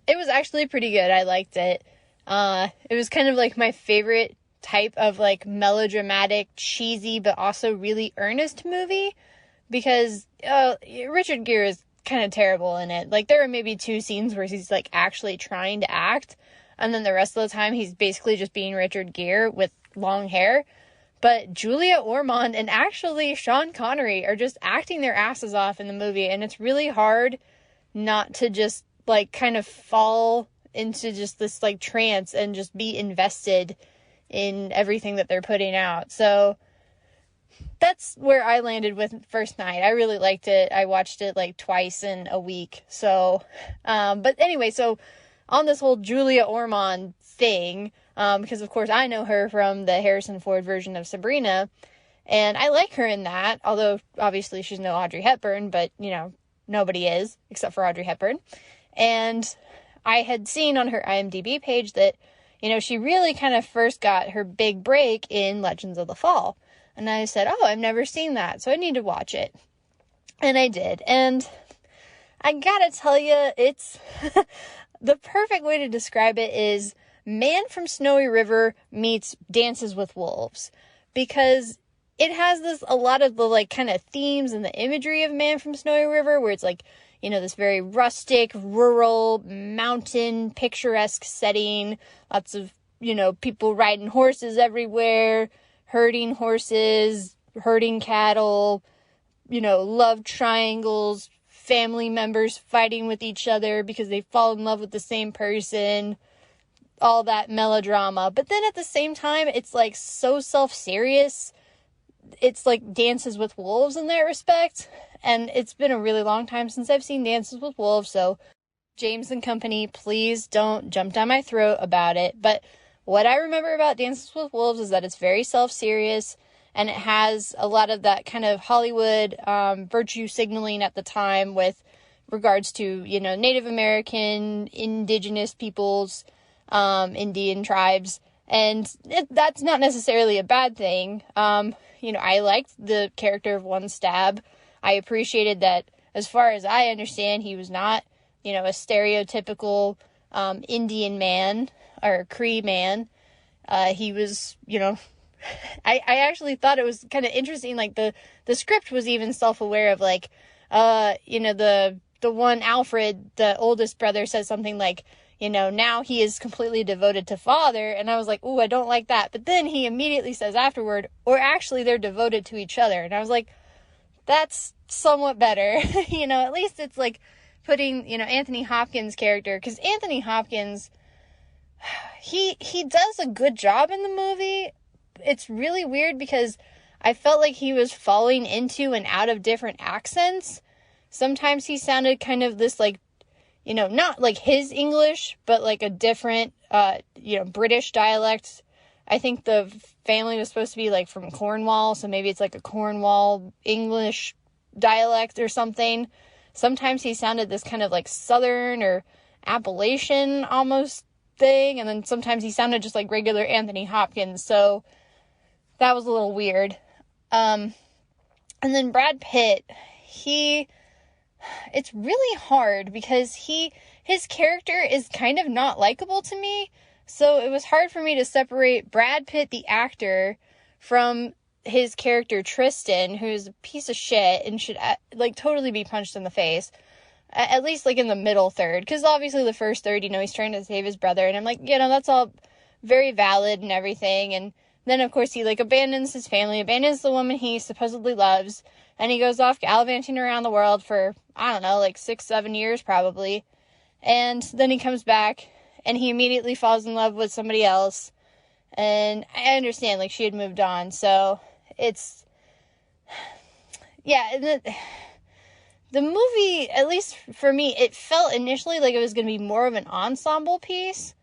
it was actually pretty good. I liked it. It was kind of like my favorite type of like melodramatic, cheesy, but also really earnest movie, because Richard Gere is kind of terrible in it. Like, there are maybe 2 scenes where he's like actually trying to act, and then the rest of the time he's basically just being Richard Gere with long hair. But Julia Ormond and actually Sean Connery are just acting their asses off in the movie. And it's really hard not to just like kind of fall into just this like trance and just be invested in everything that they're putting out. So that's where I landed with First Night. I really liked it. I watched it like twice in a week. So, but anyway, so on this whole Julia Ormond thing, because of course I know her from the Harrison Ford version of Sabrina, and I like her in that, although obviously she's no Audrey Hepburn, but nobody is except for Audrey Hepburn. And I had seen on her IMDb page that she really kind of first got her big break in Legends of the Fall, and I said, oh, I've never seen that, so I need to watch it. And I did, and I gotta tell you, it's the perfect way to describe it is Man from Snowy River meets Dances with Wolves, because it has a lot of the like kind of themes and the imagery of Man from Snowy River, where it's like, this very rustic, rural, mountain, picturesque setting, lots of, people riding horses everywhere, herding horses, herding cattle, love triangles, family members fighting with each other because they fall in love with the same person, all that melodrama. But then at the same time, it's like so self-serious. It's like Dances with Wolves in that respect. And it's been a really long time since I've seen Dances with Wolves, so James and company, please don't jump down my throat about it. But what I remember about Dances with Wolves is that it's very self-serious, and it has a lot of that kind of Hollywood virtue signaling at the time with regards to, you know, Native American, indigenous peoples, Indian tribes. And that's not necessarily a bad thing. You know, I liked the character of One Stab. I appreciated that, as far as I understand, he was not, you know, a stereotypical Indian man or Cree man. He was, you know, I actually thought it was kind of interesting. Like the script was even self-aware of, like, you know, the one Alfred, the oldest brother, says something like, you know, now he is completely devoted to father. And I was like, ooh, I don't like that. But then he immediately says afterward, or actually they're devoted to each other. And I was like, that's somewhat better. You know, at least it's like putting, you know, Anthony Hopkins' character, because Anthony Hopkins, he does a good job in the movie. It's really weird because I felt like he was falling into and out of different accents. Sometimes he sounded kind of this, like, you know, not like his English, but like a different, you know, British dialect. I think the family was supposed to be like from Cornwall, so maybe it's like a Cornwall English dialect or something. Sometimes he sounded this kind of like Southern or Appalachian almost thing, and then sometimes he sounded just like regular Anthony Hopkins, so that was a little weird. And then Brad Pitt, it's really hard because his character is kind of not likable to me. So it was hard for me to separate Brad Pitt, the actor, from his character Tristan, who's a piece of shit and should, like, totally be punched in the face. At least, like, in the middle third. Because obviously the first third, you know, he's trying to save his brother. And I'm like, you know, that's all very valid and everything. And then, of course, he, like, abandons his family, abandons the woman he supposedly loves. And he goes off gallivanting around the world for, I don't know, like 6-7 years probably. And then he comes back and he immediately falls in love with somebody else. And I understand, like, she had moved on. So it's, yeah, the movie, at least for me, it felt initially like it was going to be more of an ensemble piece.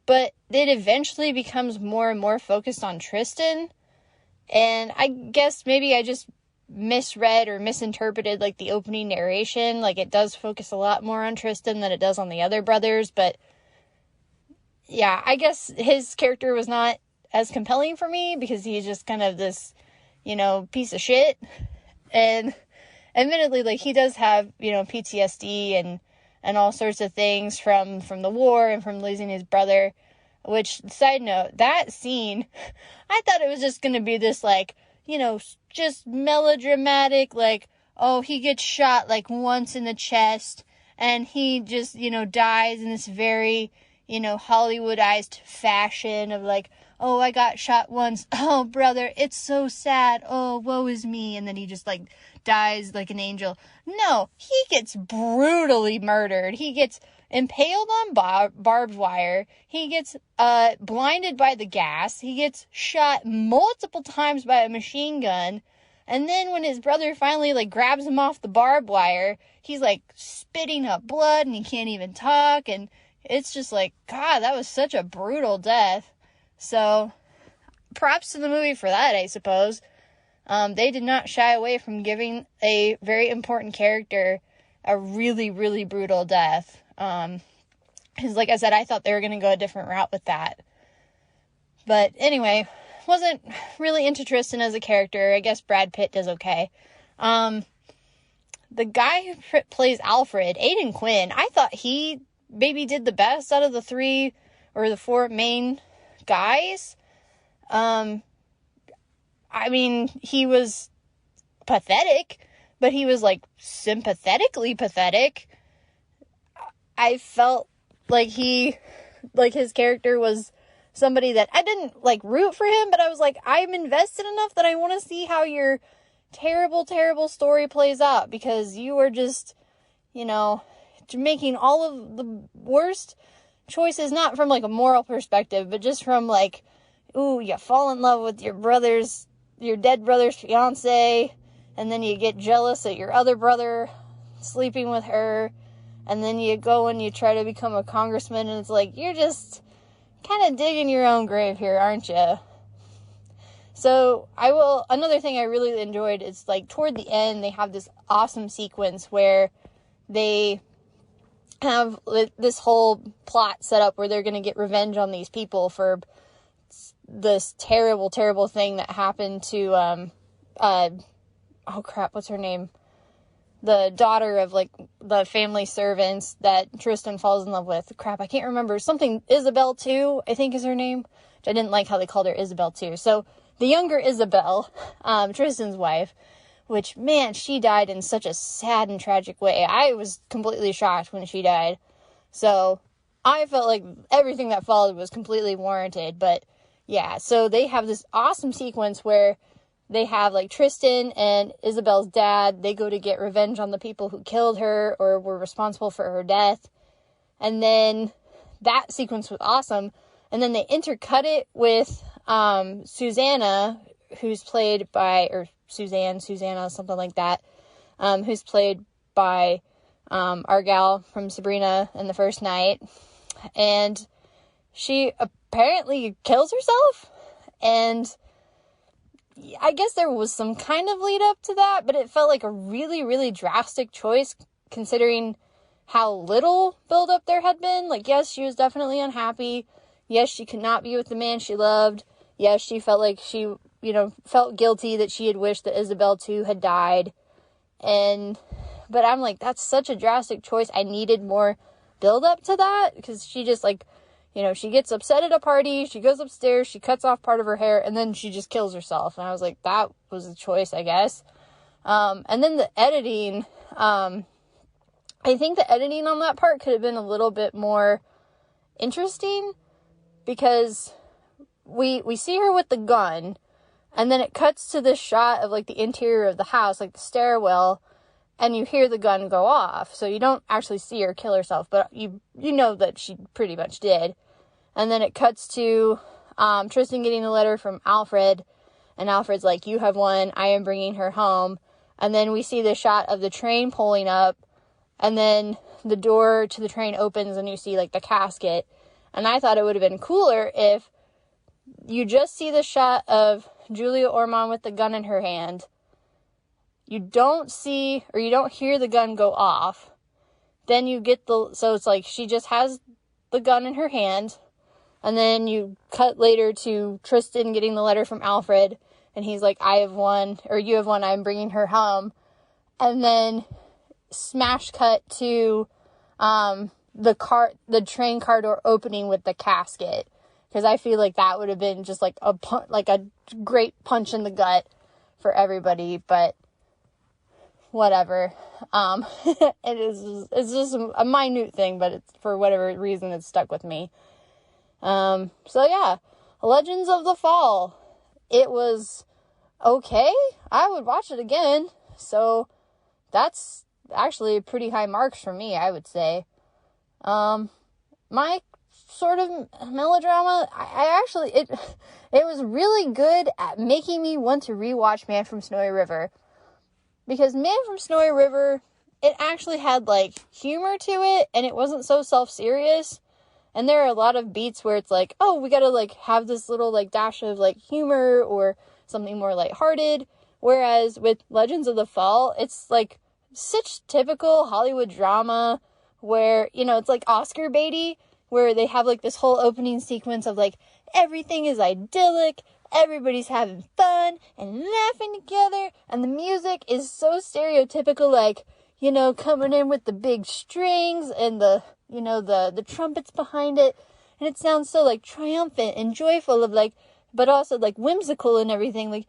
But it eventually becomes more and more focused on Tristan. And I guess maybe I just misread or misinterpreted, like, the opening narration. Like, it does focus a lot more on Tristan than it does on the other brothers. But yeah, I guess his character was not as compelling for me because he's just kind of this, you know, piece of shit. And admittedly, like, he does have, you know, PTSD and all sorts of things from the war and from losing his brother. Which, side note, that scene, I thought it was just going to be this, like, you know, just melodramatic, like, oh, he gets shot, like, once in the chest, and he just, you know, dies in this very, you know, Hollywoodized fashion of, like, oh, I got shot once, oh, brother, it's so sad, oh, woe is me, and then he just, like, dies like an angel. No, he gets brutally murdered. He gets impaled on barbed wire. He gets blinded by the gas. He gets shot multiple times by a machine gun. And then when his brother finally, like, grabs him off the barbed wire, he's, like, spitting up blood and he can't even talk. And it's just like, God, that was such a brutal death. So props to the movie for that, I suppose. They did not shy away from giving a very important character a really, really brutal death. Because, like I said, I thought they were going to go a different route with that. But anyway, wasn't really into Tristan as a character. I guess Brad Pitt does okay. The guy who plays Alfred, Aidan Quinn, I thought he maybe did the best out of the 3 or the 4 main guys. I mean, he was pathetic, but he was, like, sympathetically pathetic. I felt like his character was somebody that I didn't, like, root for him, but I was like, I'm invested enough that I want to see how your terrible, terrible story plays out, because you are just, you know, making all of the worst choices, not from, like, a moral perspective, but just from, like, ooh, you fall in love with your dead brother's fiance, and then you get jealous at your other brother sleeping with her. and then you go and you try to become a congressman, and it's like, you're just kind of digging your own grave here, aren't you? So another thing I really enjoyed is, like, toward the end, they have this awesome sequence where they have this whole plot set up where they're going to get revenge on these people for this terrible, terrible thing that happened to, oh crap, what's her name? The daughter of, like, the family servants that Tristan falls in love with. Crap, I can't remember. Something Isabel too, I think is her name. Which I didn't like how they called her Isabel too. So, the younger Isabel, Tristan's wife, which, man, she died in such a sad and tragic way. I was completely shocked when she died. So, I felt like everything that followed was completely warranted. But, yeah, so they have this awesome sequence where they have, like, Tristan and Isabel's dad. They go to get revenge on the people who killed her or were responsible for her death. And then that sequence was awesome. And then they intercut it with Susanna, who's played by, or Susanna, something like that, who's played by our gal from Sabrina in the First Night. And she apparently kills herself. And I guess there was some kind of lead up to that, but it felt like a really, really drastic choice considering how little build up there had been. Like, yes, she was definitely unhappy. Yes, she could not be with the man she loved. Yes, she felt like she, felt guilty that she had wished that Isabel too had died. But I'm like, that's such a drastic choice. I needed more build up to that because she just, like, she gets upset at a party, she goes upstairs, she cuts off part of her hair, and then she just kills herself. And I was like, that was a choice, I guess. And then the editing, I think the editing on that part could have been a little bit more interesting, because we see her with the gun, and then it cuts to this shot of, like, the interior of the house, like the stairwell, and you hear the gun go off. So you don't actually see her kill herself, but you know that she pretty much did. And then it cuts to Tristan getting a letter from Alfred, and Alfred's like, you have won, I am bringing her home. And then we see the shot of the train pulling up, and then the door to the train opens, and you see, like, the casket. And I thought it would have been cooler if you just see the shot of Julia Ormond with the gun in her hand. You don't see, or you don't hear the gun go off. Then you get so it's like she just has the gun in her hand. And then you cut later to Tristan getting the letter from Alfred. And he's like, I have won, or you have won, I'm bringing her home. And then smash cut to the train car door opening with the casket. Because I feel like that would have been just like a great punch in the gut for everybody. But whatever. It's just a minute thing, but it's, for whatever reason, it's stuck with me. So yeah, Legends of the Fall. It was okay. I would watch it again. So that's actually pretty high marks for me, I would say. My sort of melodrama, it was really good at making me want to rewatch Man from Snowy River. Because Man from Snowy River, it actually had, like, humor to it, and it wasn't so self-serious. And there are a lot of beats where it's like, oh, we gotta, like, have this little, like, dash of, like, humor or something more lighthearted. Whereas with Legends of the Fall, it's, like, such typical Hollywood drama where, it's, like, Oscar baity, where they have, like, this whole opening sequence of, like, everything is idyllic, everybody's having fun and laughing together, and the music is so stereotypical, like, coming in with the big strings and the trumpets behind it, and it sounds so, like, triumphant and joyful of, like, but also, like, whimsical and everything, like,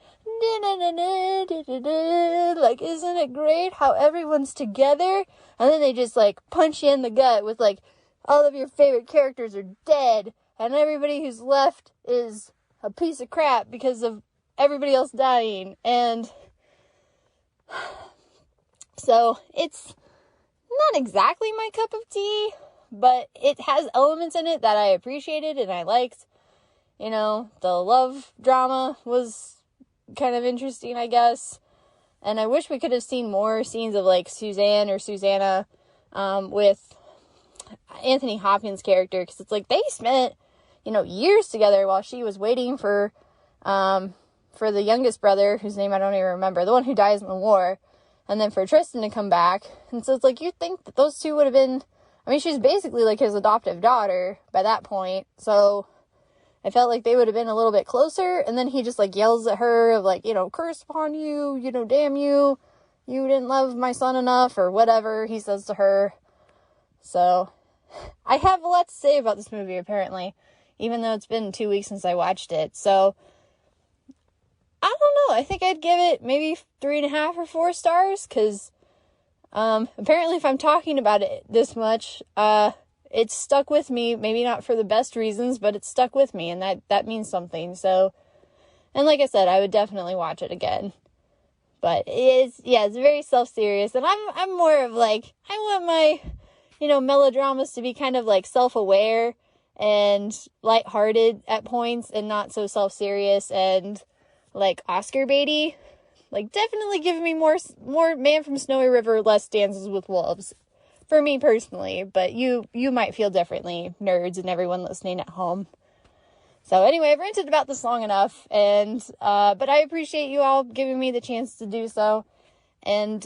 like, isn't it great how everyone's together? And then they just, like, punch you in the gut with, like, all of your favorite characters are dead, and everybody who's left is a piece of crap because of everybody else dying. And so it's not exactly my cup of tea, but it has elements in it that I appreciated and I liked. The love drama was kind of interesting, I guess. And I wish we could have seen more scenes of, like, Suzanne or Susanna with Anthony Hopkins' character, because it's like they spent, years together while she was waiting for the youngest brother, whose name I don't even remember, the one who dies in the war, and then for Tristan to come back. And so it's like, you'd think that those two would have been, she's basically like his adoptive daughter by that point, so I felt like they would have been a little bit closer. And then he just like yells at her like, curse upon you, damn you, you didn't love my son enough, or whatever he says to her. So I have a lot to say about this movie, apparently, even though it's been 2 weeks since I watched it. So I don't know, I think I'd give it maybe 3.5 or 4 stars, because apparently if I'm talking about it this much, it's stuck with me, maybe not for the best reasons, but it's stuck with me, and that means something. So, and like I said, I would definitely watch it again. But it's very self-serious, and I'm more of like, I want my, melodramas to be kind of like self-aware and lighthearted at points, and not so self-serious and like Oscar baity. Like, definitely give me more Man from Snowy River, less Dances with Wolves. For me personally, but you might feel differently, nerds and everyone listening at home. So anyway, I've ranted about this long enough, and but I appreciate you all giving me the chance to do so. And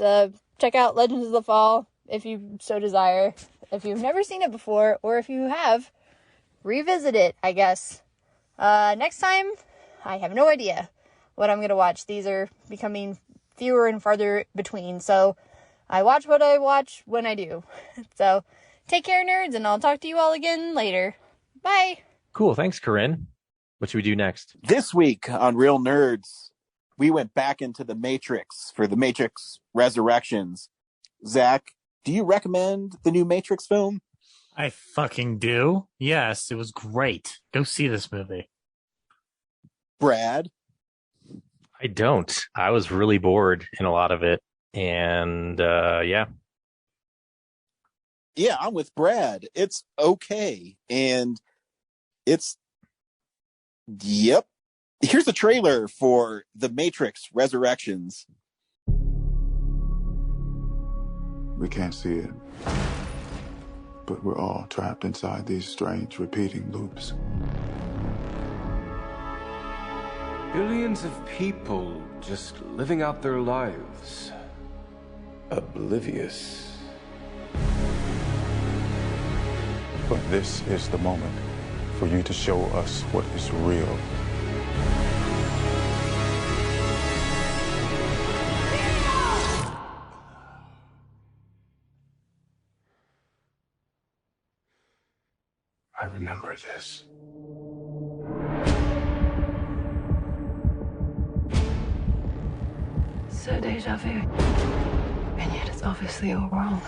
check out Legends of the Fall if you so desire. If you've never seen it before, or if you have, revisit it, I guess. Next time, I have no idea what I'm going to watch. These are becoming fewer and farther between, so I watch what I watch when I do. So, take care, nerds, and I'll talk to you all again later. Bye! Cool, thanks, Corinne. What should we do next? This week on Real Nerds, we went back into the Matrix for the Matrix Resurrections. Zach, do you recommend the new Matrix film? I fucking do. Yes, it was great. Go see this movie. Brad? I don't. I was really bored in a lot of it. And yeah, I'm with Brad. It's okay, and it's Here's a trailer for The Matrix Resurrections. We can't see it, but we're all trapped inside these strange repeating loops. Billions of people just living out their lives. Oblivious. But this is the moment for you to show us what is real. I remember this. So deja vu. And yet it's obviously all wrong.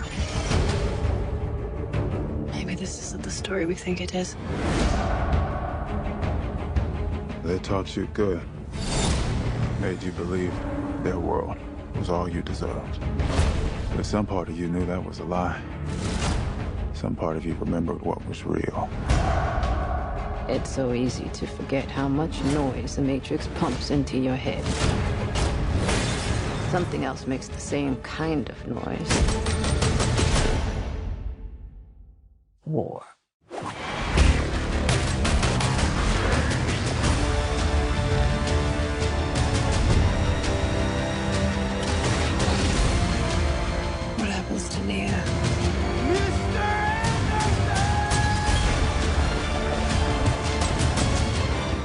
Maybe this isn't the story we think it is. They taught you good. Made you believe their world was all you deserved. But some part of you knew that was a lie. Some part of you remembered what was real. It's so easy to forget how much noise the Matrix pumps into your head. Something else makes the same kind of noise. War. What happens to Neo?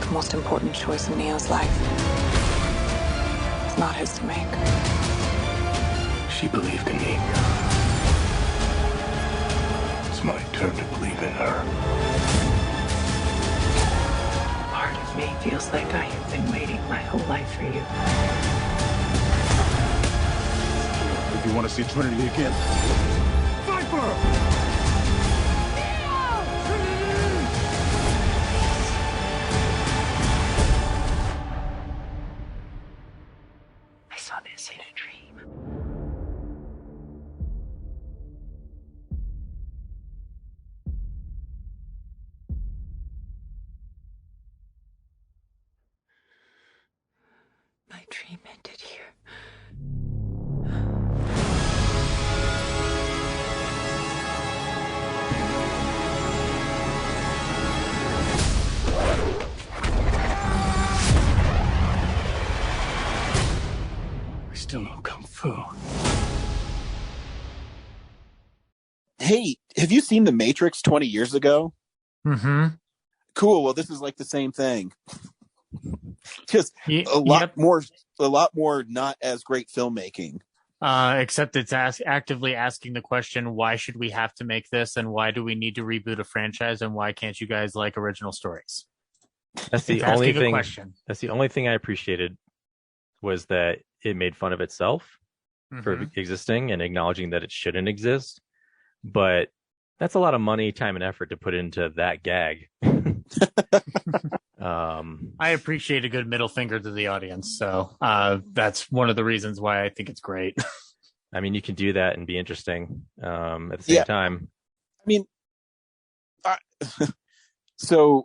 The most important choice in Neo's life. It's not his to make. She believed in me. It's my turn to believe in her. Part of me feels like I have been waiting my whole life for you. If you want to see Trinity again, fight for her! I saw this in a dream. My dream ended here. hey, have you seen The Matrix 20 years ago? Mm-hmm. Cool. Well, this is like the same thing. Just Yep. a lot more not as great filmmaking. Except it's actively asking the question, why should we have to make this, and why do we need to reboot a franchise, and why can't you guys like original stories? That's the It's only asking a thing. question. That's the only thing I appreciated was that it made fun of itself for existing and acknowledging that it shouldn't exist. But that's a lot of money, time, and effort to put into that gag. I appreciate a good middle finger to the audience, so that's one of the reasons why I think it's great. I mean, you can do that and be interesting at the same time. I mean, so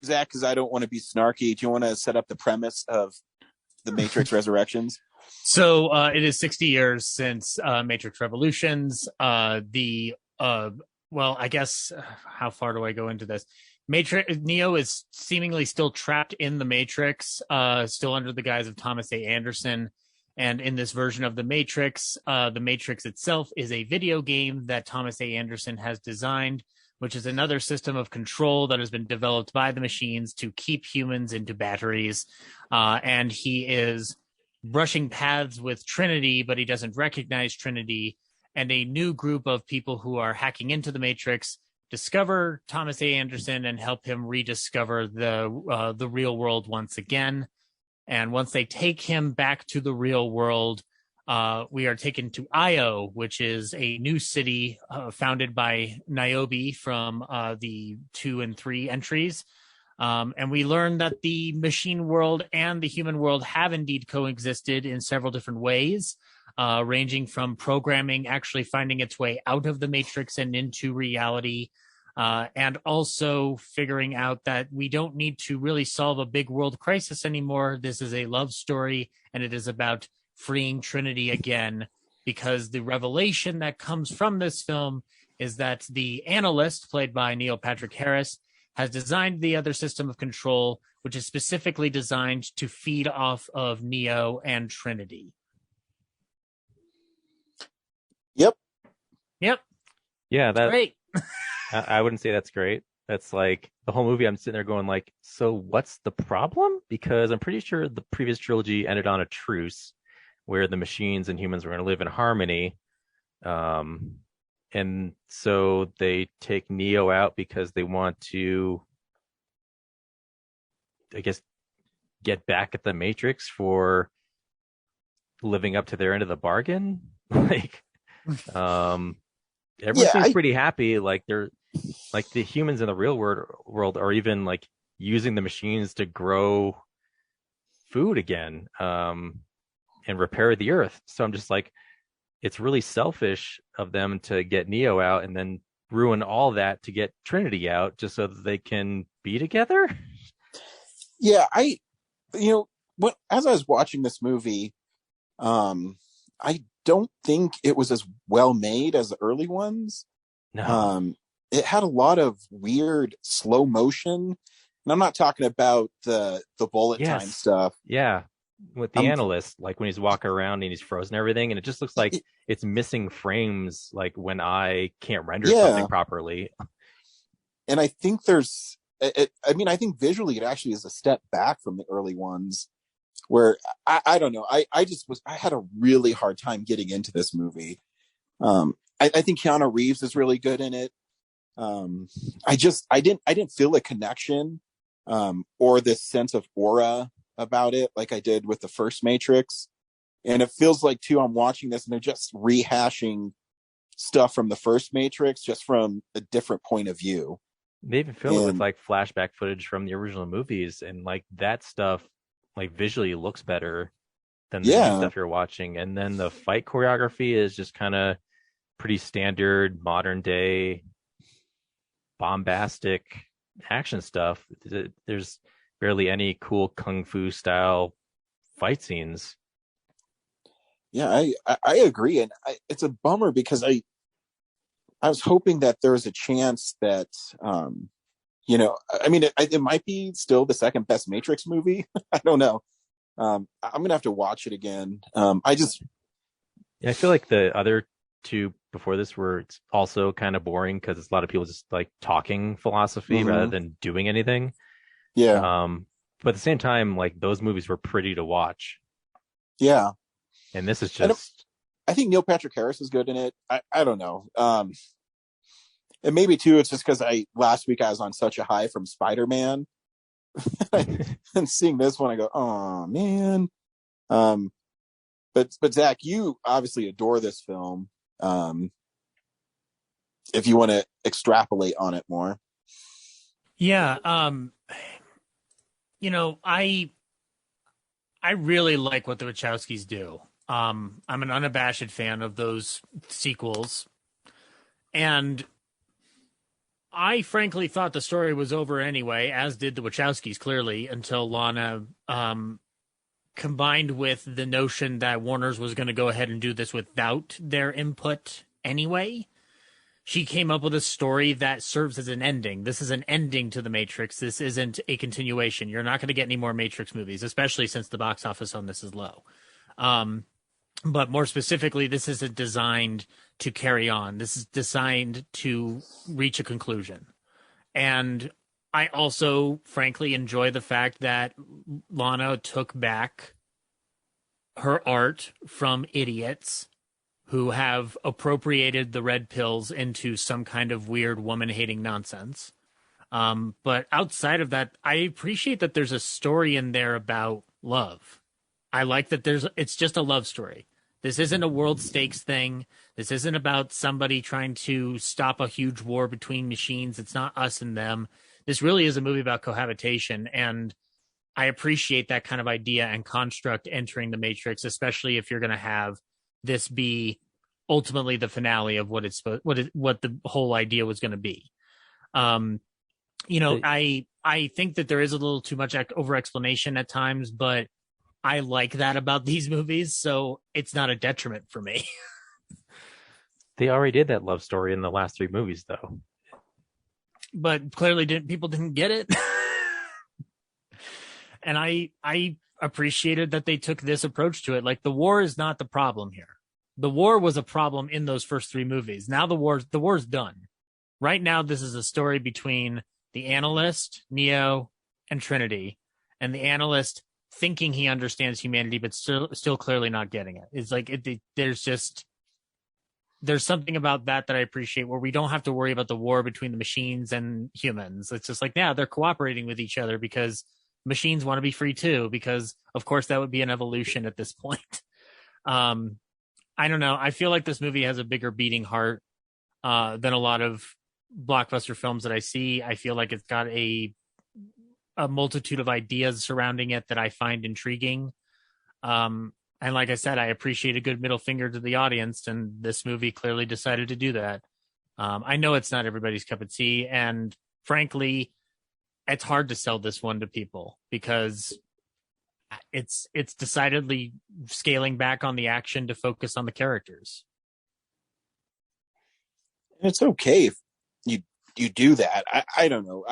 Zach, because I don't want to be snarky, do you want to set up the premise of The Matrix Resurrections? So it is 60 years since Matrix Revolutions. Well, I guess how far do I go into this? Neo is seemingly still trapped in the Matrix, still under the guise of Thomas A. Anderson. And in this version of the Matrix itself is a video game that Thomas A. Anderson has designed, which is another system of control that has been developed by the machines to keep humans into batteries. And he is brushing paths with Trinity, but he doesn't recognize Trinity. And a new group of people who are hacking into the Matrix discover Thomas A. Anderson and help him rediscover the real world once again. And once they take him back to the real world, we are taken to Io, which is a new city founded by Niobe from the 2 and 3 entries. And we learn that the machine world and the human world have indeed coexisted in several different ways, ranging from programming actually finding its way out of the Matrix and into reality, and also figuring out that we don't need to really solve a big world crisis anymore. This is a love story, and it is about freeing Trinity again, because the revelation that comes from this film is that the analyst, played by Neil Patrick Harris, has designed the other system of control, which is specifically designed to feed off of Neo and Trinity. Yep. Yeah, that's great. I wouldn't say that's great. That's like the whole movie. I'm sitting there going like, so what's the problem? Because I'm pretty sure the previous trilogy ended on a truce where the machines and humans were going to live in harmony. And so they take Neo out because they want to, I guess, get back at the Matrix for living up to their end of the bargain. Like, everyone seems pretty happy. Like they're like the humans in the real world are even like using the machines to grow food again, and repair the earth. So I'm just like, it's really selfish of them to get Neo out and then ruin all that to get Trinity out just so that they can be together. Yeah, as I was watching this movie, I don't think it was as well made as the early ones. No. It had a lot of weird slow motion, and I'm not talking about the bullet time stuff. Yeah, with the analyst, like when he's walking around and he's frozen everything, and it just looks like it's missing frames, like when I can't render something properly. And I think I think visually it actually is a step back from the early ones, where I don't know. I had a really hard time getting into this movie. I think Keanu Reeves is really good in it. I didn't feel a connection, or this sense of aura about it like I did with the first Matrix. And it feels like too, I'm watching this and they're just rehashing stuff from the first Matrix, just from a different point of view. They even fill it with like flashback footage from the original movies, and like that stuff like visually looks better than the new stuff you're watching. And then the fight choreography is just kind of pretty standard modern day bombastic action stuff. There's barely any cool kung fu style fight scenes. Yeah, I agree, and it's a bummer because I was hoping that there was a chance that it might be still the second best Matrix movie. I don't know. I'm gonna have to watch it again. I feel like the other two before this were also kind of boring because it's a lot of people just like talking philosophy rather than doing anything. Yeah. But at the same time, like those movies were pretty to watch. Yeah. And this is just. I think Neil Patrick Harris is good in it. I don't know. And maybe too, it's just because last week I was on such a high from Spider-Man. And seeing this one, I go, oh man. But Zach, you obviously adore this film. If you want to extrapolate on it more. Yeah. I really like what the Wachowskis do. I'm an unabashed fan of those sequels. And I frankly thought the story was over anyway, as did the Wachowskis, clearly, until Lana combined with the notion that Warner's was going to go ahead and do this without their input anyway. She came up with a story that serves as an ending. This is an ending to The Matrix. This isn't a continuation. You're not going to get any more Matrix movies, especially since the box office on this is low. But more specifically, this isn't designed to carry on. This is designed to reach a conclusion. And I also, frankly, enjoy the fact that Lana took back her art from idiots who have appropriated the red pills into some kind of weird woman-hating nonsense. But outside of that, I appreciate that there's a story in there about love. I like that it's just a love story. This isn't a world stakes thing. This isn't about somebody trying to stop a huge war between machines. It's not us and them. This really is a movie about cohabitation, and I appreciate that kind of idea and construct entering the Matrix, especially if you're going to have this be ultimately the finale of what the whole idea was going to be. I think that there is a little too much over explanation at times, but I like that about these movies, so it's not a detriment for me. They already did that love story in the last 3 movies, though. But clearly people didn't get it. And I appreciated that they took this approach to it. Like, the war is not the problem here. The war was a problem in those first 3 movies. Now the war's done. Right now, this is a story between the Analyst, Neo, and Trinity, and the Analyst thinking he understands humanity, but still clearly not getting it. It's like there's something about that I appreciate, where we don't have to worry about the war between the machines and humans. It's just like, yeah, they're cooperating with each other because machines want to be free too, because of course that would be an evolution at this point. I don't know. I feel like this movie has a bigger beating heart than a lot of blockbuster films that I see. I feel like it's got a multitude of ideas surrounding it that I find intriguing. And like I said, I appreciate a good middle finger to the audience, and this movie clearly decided to do that. I know it's not everybody's cup of tea, and frankly, it's hard to sell this one to people because it's decidedly scaling back on the action to focus on the characters. It's okay if you do that. I don't know.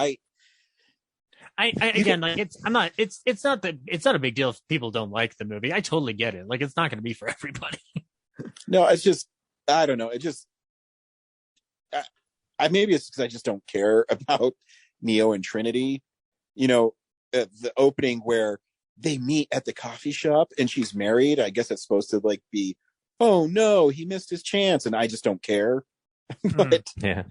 Again, like it's not a big deal if people don't like the movie. I totally get it. Like, it's not going to be for everybody. No, it's just, I don't know. It just, maybe it's because I just don't care about Neo and Trinity. The opening where they meet at the coffee shop and she's married. I guess it's supposed to like be, oh no, he missed his chance, and I just don't care. But yeah.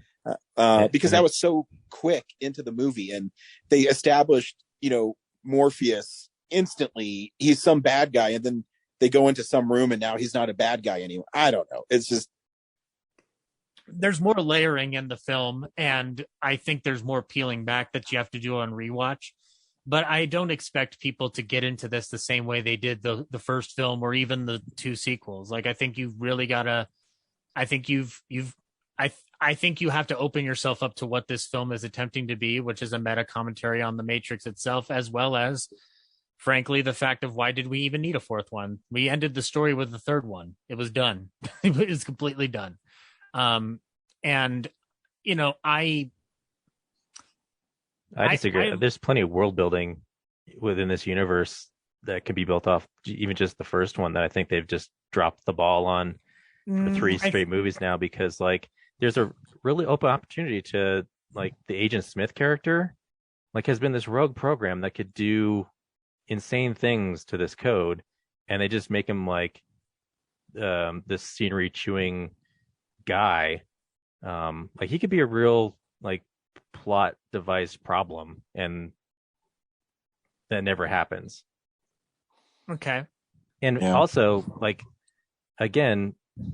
Because that was so quick into the movie, and they established, Morpheus instantly. He's some bad guy, and then they go into some room, and now he's not a bad guy anymore. I don't know. It's just, there's more layering in the film, and I think there's more peeling back that you have to do on rewatch. But I don't expect people to get into this the same way they did the first film or even the 2 sequels. Like, I think you've really got to. I think I think you have to open yourself up to what this film is attempting to be, which is a meta commentary on the Matrix itself, as well as, frankly, the fact of why did we even need a 4th one? We ended the story with the 3rd one. It was done. It was completely done. And, I disagree. There's plenty of world building within this universe that can be built off even just the first one that I think they've just dropped the ball on. for three straight movies now, because like there's a really open opportunity to like the Agent Smith character like has been this rogue program that could do insane things to this code, and they just make him like this scenery chewing guy. Like he could be a real like plot device problem, and that never happens. Okay. And also, like, again,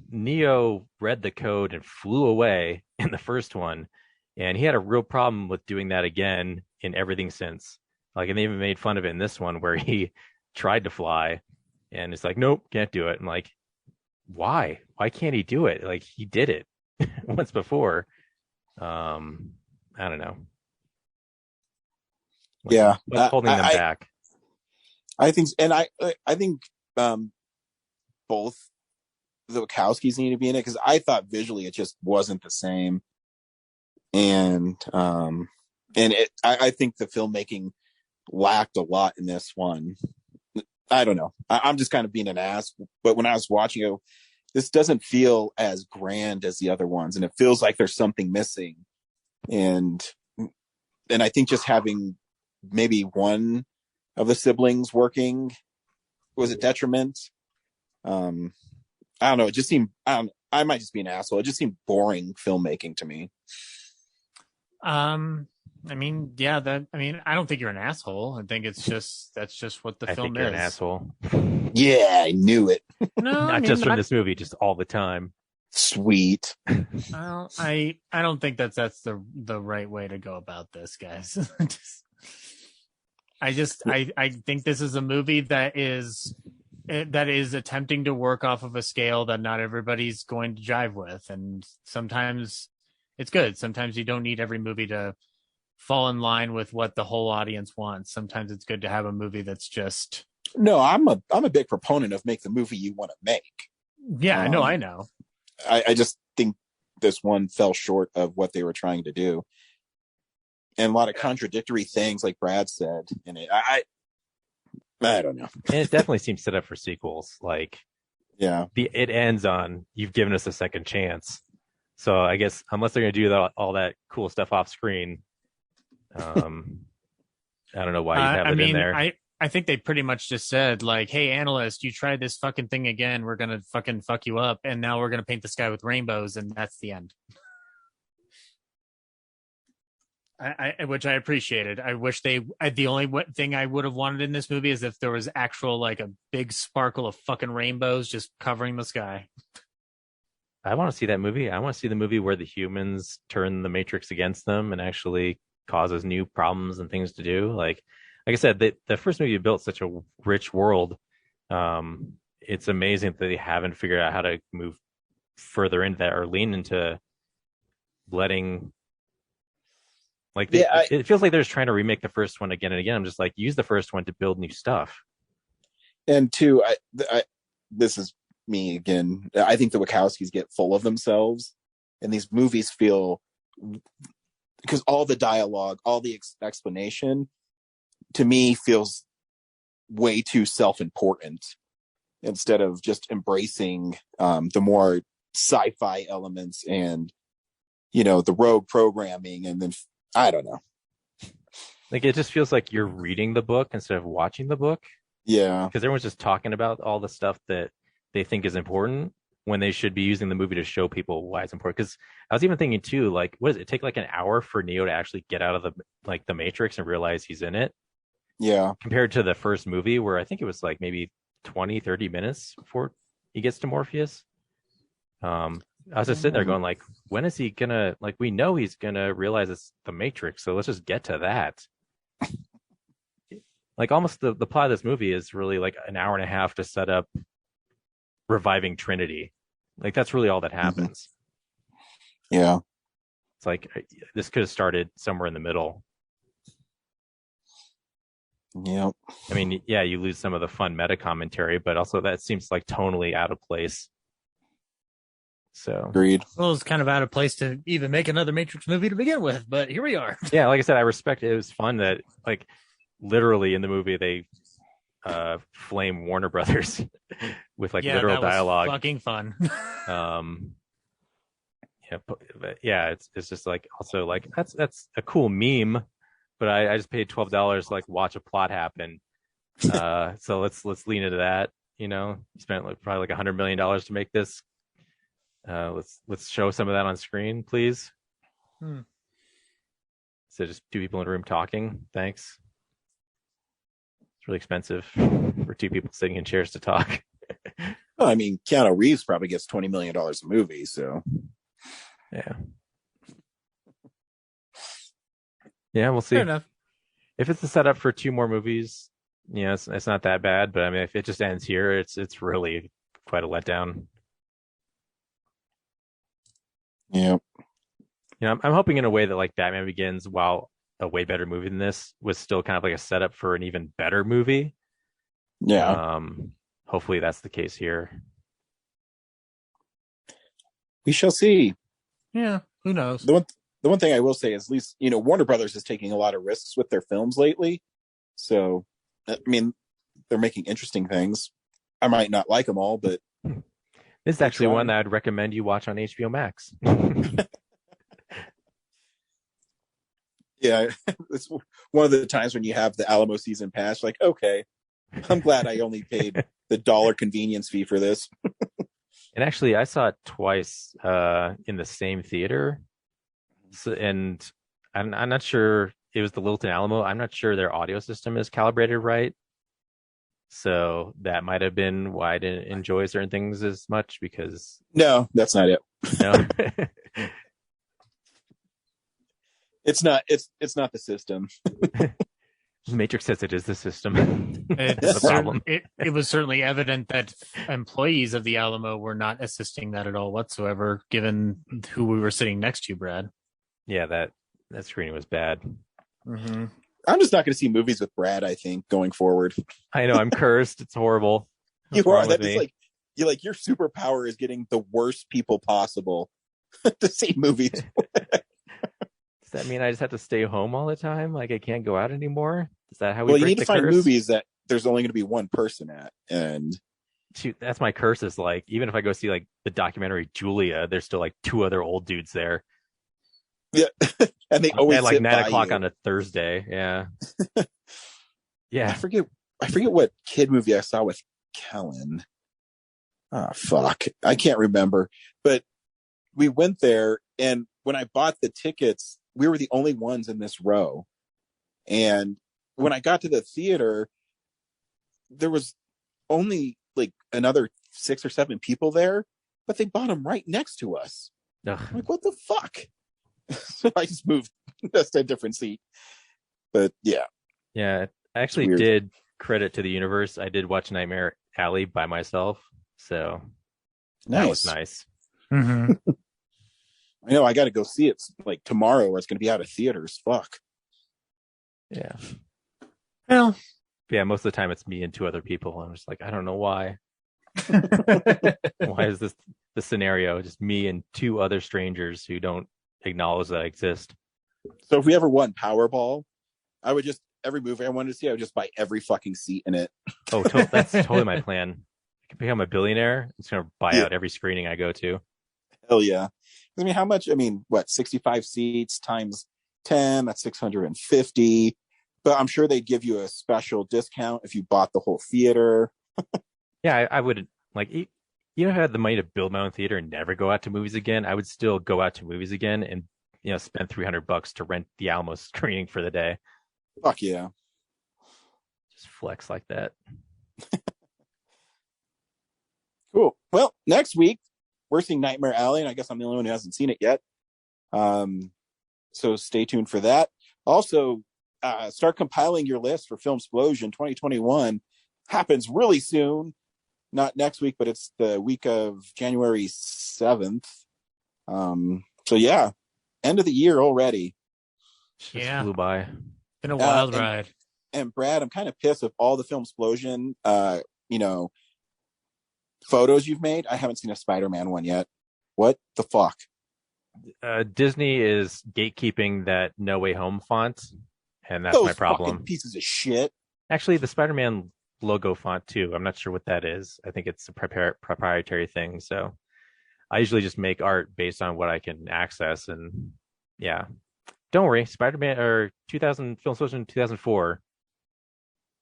Neo read the code and flew away in the first one, and he had a real problem with doing that again in everything since. Like, and they even made fun of it in this one where he tried to fly, and it's like, nope, can't do it. And like, why? Why can't he do it? Like, he did it once before. I don't know. What's holding them back? I think, and I think both the Wachowskis need to be in it, because I thought visually it just wasn't the same, and I think the filmmaking lacked a lot in this one. I don't know. I'm just kind of being an ass, but when I was watching it, this doesn't feel as grand as the other ones, and it feels like there's something missing. And I think just having maybe one of the siblings working was a detriment. I don't know. It just seemed, I might just be an asshole. It just seemed boring filmmaking to me. I mean, yeah, I don't think you're an asshole. I think that's just what the film think is. You're an asshole. Yeah, I knew it. No, not just from this movie, just all the time. Sweet. Well, I don't think that's the right way to go about this, guys. I think this is a movie that is attempting to work off of a scale that not everybody's going to jive with, and sometimes it's good. Sometimes you don't need every movie to fall in line with what the whole audience wants. Sometimes it's good to have a movie that's just. No, I'm a big proponent of make the movie you want to make. Yeah, I know. I just think this one fell short of what they were trying to do, and a lot of contradictory things, like Brad said. And I don't know. And it definitely seems set up for sequels. Like, yeah, it ends on you've given us a second chance. So I guess unless they're going to do all that cool stuff off screen, I don't know why you have it in there. I think they pretty much just said, like, hey, analyst, you tried this fucking thing again. We're going to fucking fuck you up. And now we're going to paint the sky with rainbows. And that's the end. Which I appreciated. I wish the only thing I would have wanted in this movie is if there was actual, like, a big sparkle of fucking rainbows just covering the sky. I want to see that movie. I want to see the movie where the humans turn the Matrix against them and actually causes new problems and things to do. Like I said, the first movie built such a rich world. It's amazing that they haven't figured out how to move further into that or lean into letting. Like it feels like they're just trying to remake the first one again and again. I'm just like, use the first one to build new stuff. And two, this is me again. I think the Wachowskis get full of themselves, and these movies feel, because all the dialogue, all the explanation, to me feels way too self-important instead of just embracing the more sci-fi elements and, the rogue programming. And then I don't know. Like, it just feels like you're reading the book instead of watching the book. Yeah. Because everyone's just talking about all the stuff that they think is important when they should be using the movie to show people why it's important. Because I was even thinking too, like, what does it take like an hour for Neo to actually get out of the Matrix and realize he's in it? Yeah. Compared to the first movie where I think it was like maybe 20, 30 minutes before he gets to Morpheus. I was just sitting there going like, when is he gonna, like, we know he's gonna realize it's the Matrix, so let's just get to that. Like, almost the plot of this movie is really like an hour and a half to set up reviving Trinity. Like, that's really all that happens. Yeah. It's like, this could have started somewhere in the middle. Yep. I mean, yeah, you lose some of the fun meta commentary, but also that seems like tonally out of place. So agreed. Well, it's kind of out of place to even make another Matrix movie to begin with, but here we are. Yeah, like I said, I respect it. It was fun that, like, literally in the movie they flame Warner Brothers with like Yeah, literal that was dialogue. fucking fun. Yeah, it's just like also like that's a cool meme, but I just paid $12 to like watch a plot happen. So let's lean into that. You spent probably like $100 million to make this. Let's show some of that on screen, please. So just two people in a room talking. Thanks. It's really expensive for two people sitting in chairs to talk. Well, I mean, Keanu Reeves probably gets $20 million a movie, so. Yeah, we'll see. Fair enough. If it's a setup for two more movies, it's not that bad. But I mean, if it just ends here, it's really quite a letdown. Yeah. I'm hoping in a way that like Batman Begins, while a way better movie than this, was still kind of like a setup for an even better movie. Yeah. Hopefully that's the case here. We shall see. Yeah, who knows? The one thing I will say is at least, Warner Brothers is taking a lot of risks with their films lately. So, I mean, they're making interesting things. I might not like them all, but this is actually one that I'd recommend you watch on HBO Max. Yeah, it's one of the times when you have the Alamo season pass, like, okay, I'm glad I only paid the $1 convenience fee for this. And actually, I saw it twice in the same theater. So, and I'm not sure it was the Littleton Alamo. I'm not sure their audio system is calibrated right. So that might have been why I didn't enjoy certain things as much because... No, that's not it. No. It's not the system. Matrix says it is the system. It's the problem. It was certainly evident that employees of the Alamo were not assisting that at all whatsoever, given who we were sitting next to, Brad. Yeah, that screening was bad. Mm-hmm. I'm just not going to see movies with Brad, I think, going forward. I know, I'm cursed. It's horrible. You are. That is like your superpower is getting the worst people possible to see movies. Does that mean I just have to stay home all the time? Like I can't go out anymore? Is that how we break the curse? Well, you need to find movies that there's only going to be one person at. And shoot, that's my curse is like, even if I go see like the documentary Julia, there's still like two other old dudes there. Yeah. And they always at like 9 o'clock you. On a Thursday. Yeah. Yeah. I forget what kid movie I saw with Kellen. Oh, fuck. I can't remember. But we went there, and when I bought the tickets, we were the only ones in this row. And when I got to the theater, there was only like another 6 or 7 people there, but they bought them right next to us. I'm like, what the fuck? So I just moved just a different seat. But yeah. Yeah. I actually did credit to the universe. I did watch Nightmare Alley by myself. So that was nice. Mm-hmm. I know I got to go see it like tomorrow, or it's going to be out of theaters. Fuck. Yeah. Well, yeah. Most of the time, it's me and 2 other people. I'm just like, I don't know why. Why is this the scenario? Just me and 2 other strangers who don't acknowledge that I exist. So if we ever won Powerball, I would just every movie I wanted to see, I would just buy every fucking seat in it. Oh, that's totally my plan. I can become a billionaire. I'm just going to buy out every screening I go to. Hell yeah. I mean, how much? I mean, what, 65 seats times 10, that's 650. But I'm sure they'd give you a special discount if you bought the whole theater. Yeah, I would, like, even if I had the money to build my own theater and never go out to movies again, I would still go out to movies again and, spend $300 to rent the Alamo screening for the day. Fuck yeah. Just flex like that. Cool. Well, next week, we're seeing Nightmare Alley, and I guess I'm the only one who hasn't seen it yet. So stay tuned for that. Also, start compiling your list for Filmsplosion 2021. Happens really soon. Not next week, but it's the week of January 7th. So yeah, end of the year already. Just flew by. Been a wild ride. And Brad, I'm kind of pissed with all the Filmsplosion, photos you've made. I haven't seen a Spider-Man one yet. What the fuck? Disney is gatekeeping that No Way Home font, and that's Those my problem. Fucking pieces of shit. Actually, the Spider-Man logo font too. I'm not sure what that is. I think it's a proprietary thing. So I usually just make art based on what I can access. And yeah, don't worry, Spider-Man or 2000 Film Solution 2004.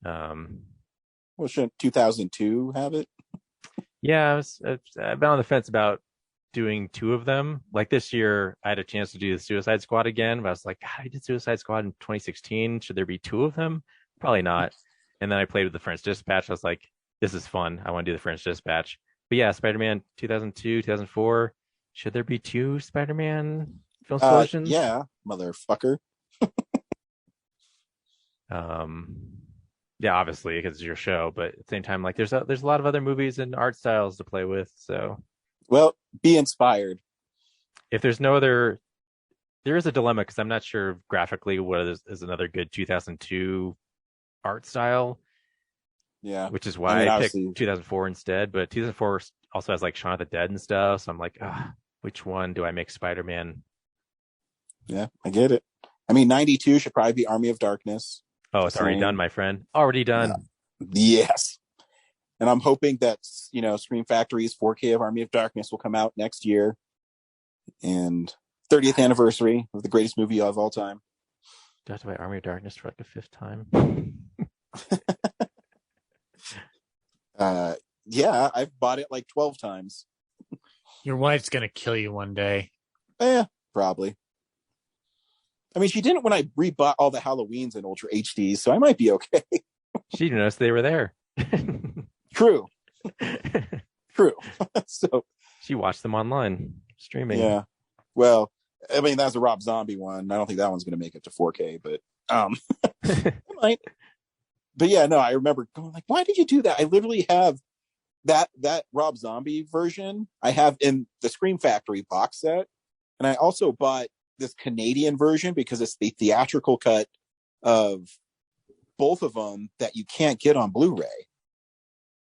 Well, shouldn't 2002 have it? Yeah, I've been on the fence about doing two of them. Like this year, I had a chance to do the Suicide Squad again, but I was like, God, I did Suicide Squad in 2016. Should there be two of them? Probably not. And then I played with the French Dispatch. I was like, this is fun. I want to do the French Dispatch. But yeah, Spider-Man 2002, 2004. Should there be two Spider-Man film solutions? Yeah, motherfucker. Yeah, obviously because it's your show, but at the same time, like there's a lot of other movies and art styles to play with. So, well, be inspired. If there's no other, there is a dilemma because I'm not sure graphically what is another good 2002 art style. Yeah, which is why I picked 2004 instead. But 2004 also has like Shaun of the Dead and stuff. So I'm like, which one do I make Spider-Man? Yeah, I get it. I mean, 92 should probably be Army of Darkness. Oh, it's already done, my friend. Already done. Yes. And I'm hoping that, Scream Factory's 4K of Army of Darkness will come out next year. And 30th anniversary of the greatest movie of all time. Do I have to buy Army of Darkness for like the 5th time? Yeah, I've bought it like 12 times. Your wife's going to kill you one day. Probably. I mean, she didn't when I rebought all the Halloweens in Ultra HD, so I might be okay. She didn't notice they were there. True. True. So she watched them online streaming. Yeah. Well, I mean, that's a Rob Zombie one. I don't think that one's going to make it to 4K, but it might. But yeah, no, I remember going like, why did you do that? I literally have that Rob Zombie version. I have in the Scream Factory box set, and I also bought this Canadian version because it's the theatrical cut of both of them that you can't get on Blu-ray.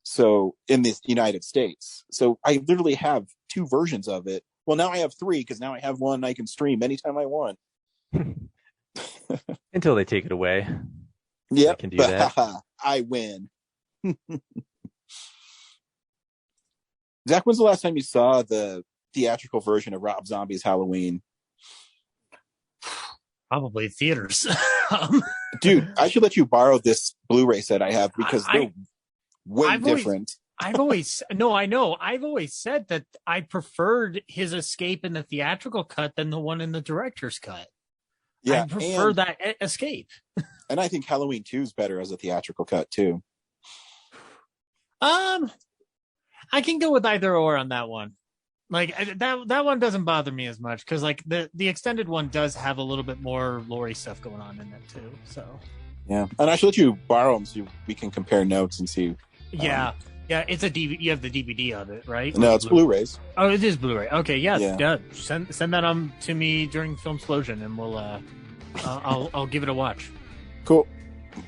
So in the United States, so I literally have two versions of it. Well, now I have three because now I have one I can stream anytime I want. Until they take it away. Yeah, can do that. I win. Zach, when's the last time you saw the theatrical version of Rob Zombie's Halloween? Probably theaters. Dude, I should let you borrow this Blu-ray set I have because they're way different. I've always said that I preferred his escape in the theatrical cut than the one in the director's cut. Yeah, I prefer that escape. And I think Halloween 2 is better as a theatrical cut too. I can go with either or on that one. Like that one doesn't bother me as much because like the extended one does have a little bit more Laurie stuff going on in it too. So yeah, and I should let you borrow them so we can compare notes and see. Yeah, it's a DVD. You have the DVD of it, right? No, it's Blu-rays. Oh, it is Blu-ray. Okay, yeah. Send that to me during Film Explosion, and we'll I'll give it a watch. Cool.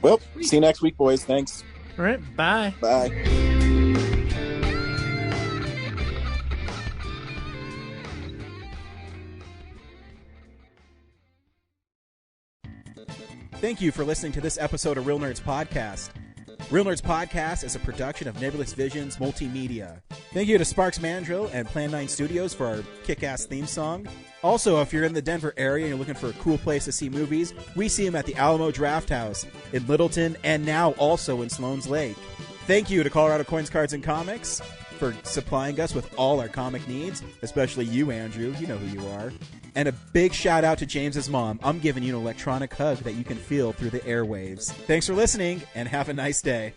Well, see you next week, boys. Thanks. All right. Bye. Bye. Thank you for listening to this episode of Real Nerds Podcast. Real Nerds Podcast is a production of Nebulous Visions Multimedia. Thank you to Sparks Mandrill and Plan 9 Studios for our kick-ass theme song. Also, if you're in the Denver area and you're looking for a cool place to see movies, we see them at the Alamo Drafthouse in Littleton and now also in Sloan's Lake. Thank you to Colorado Coins, Cards, and Comics for supplying us with all our comic needs, especially you, Andrew. You know who you are. And a big shout out to James's mom. I'm giving you an electronic hug that you can feel through the airwaves. Thanks for listening, and have a nice day.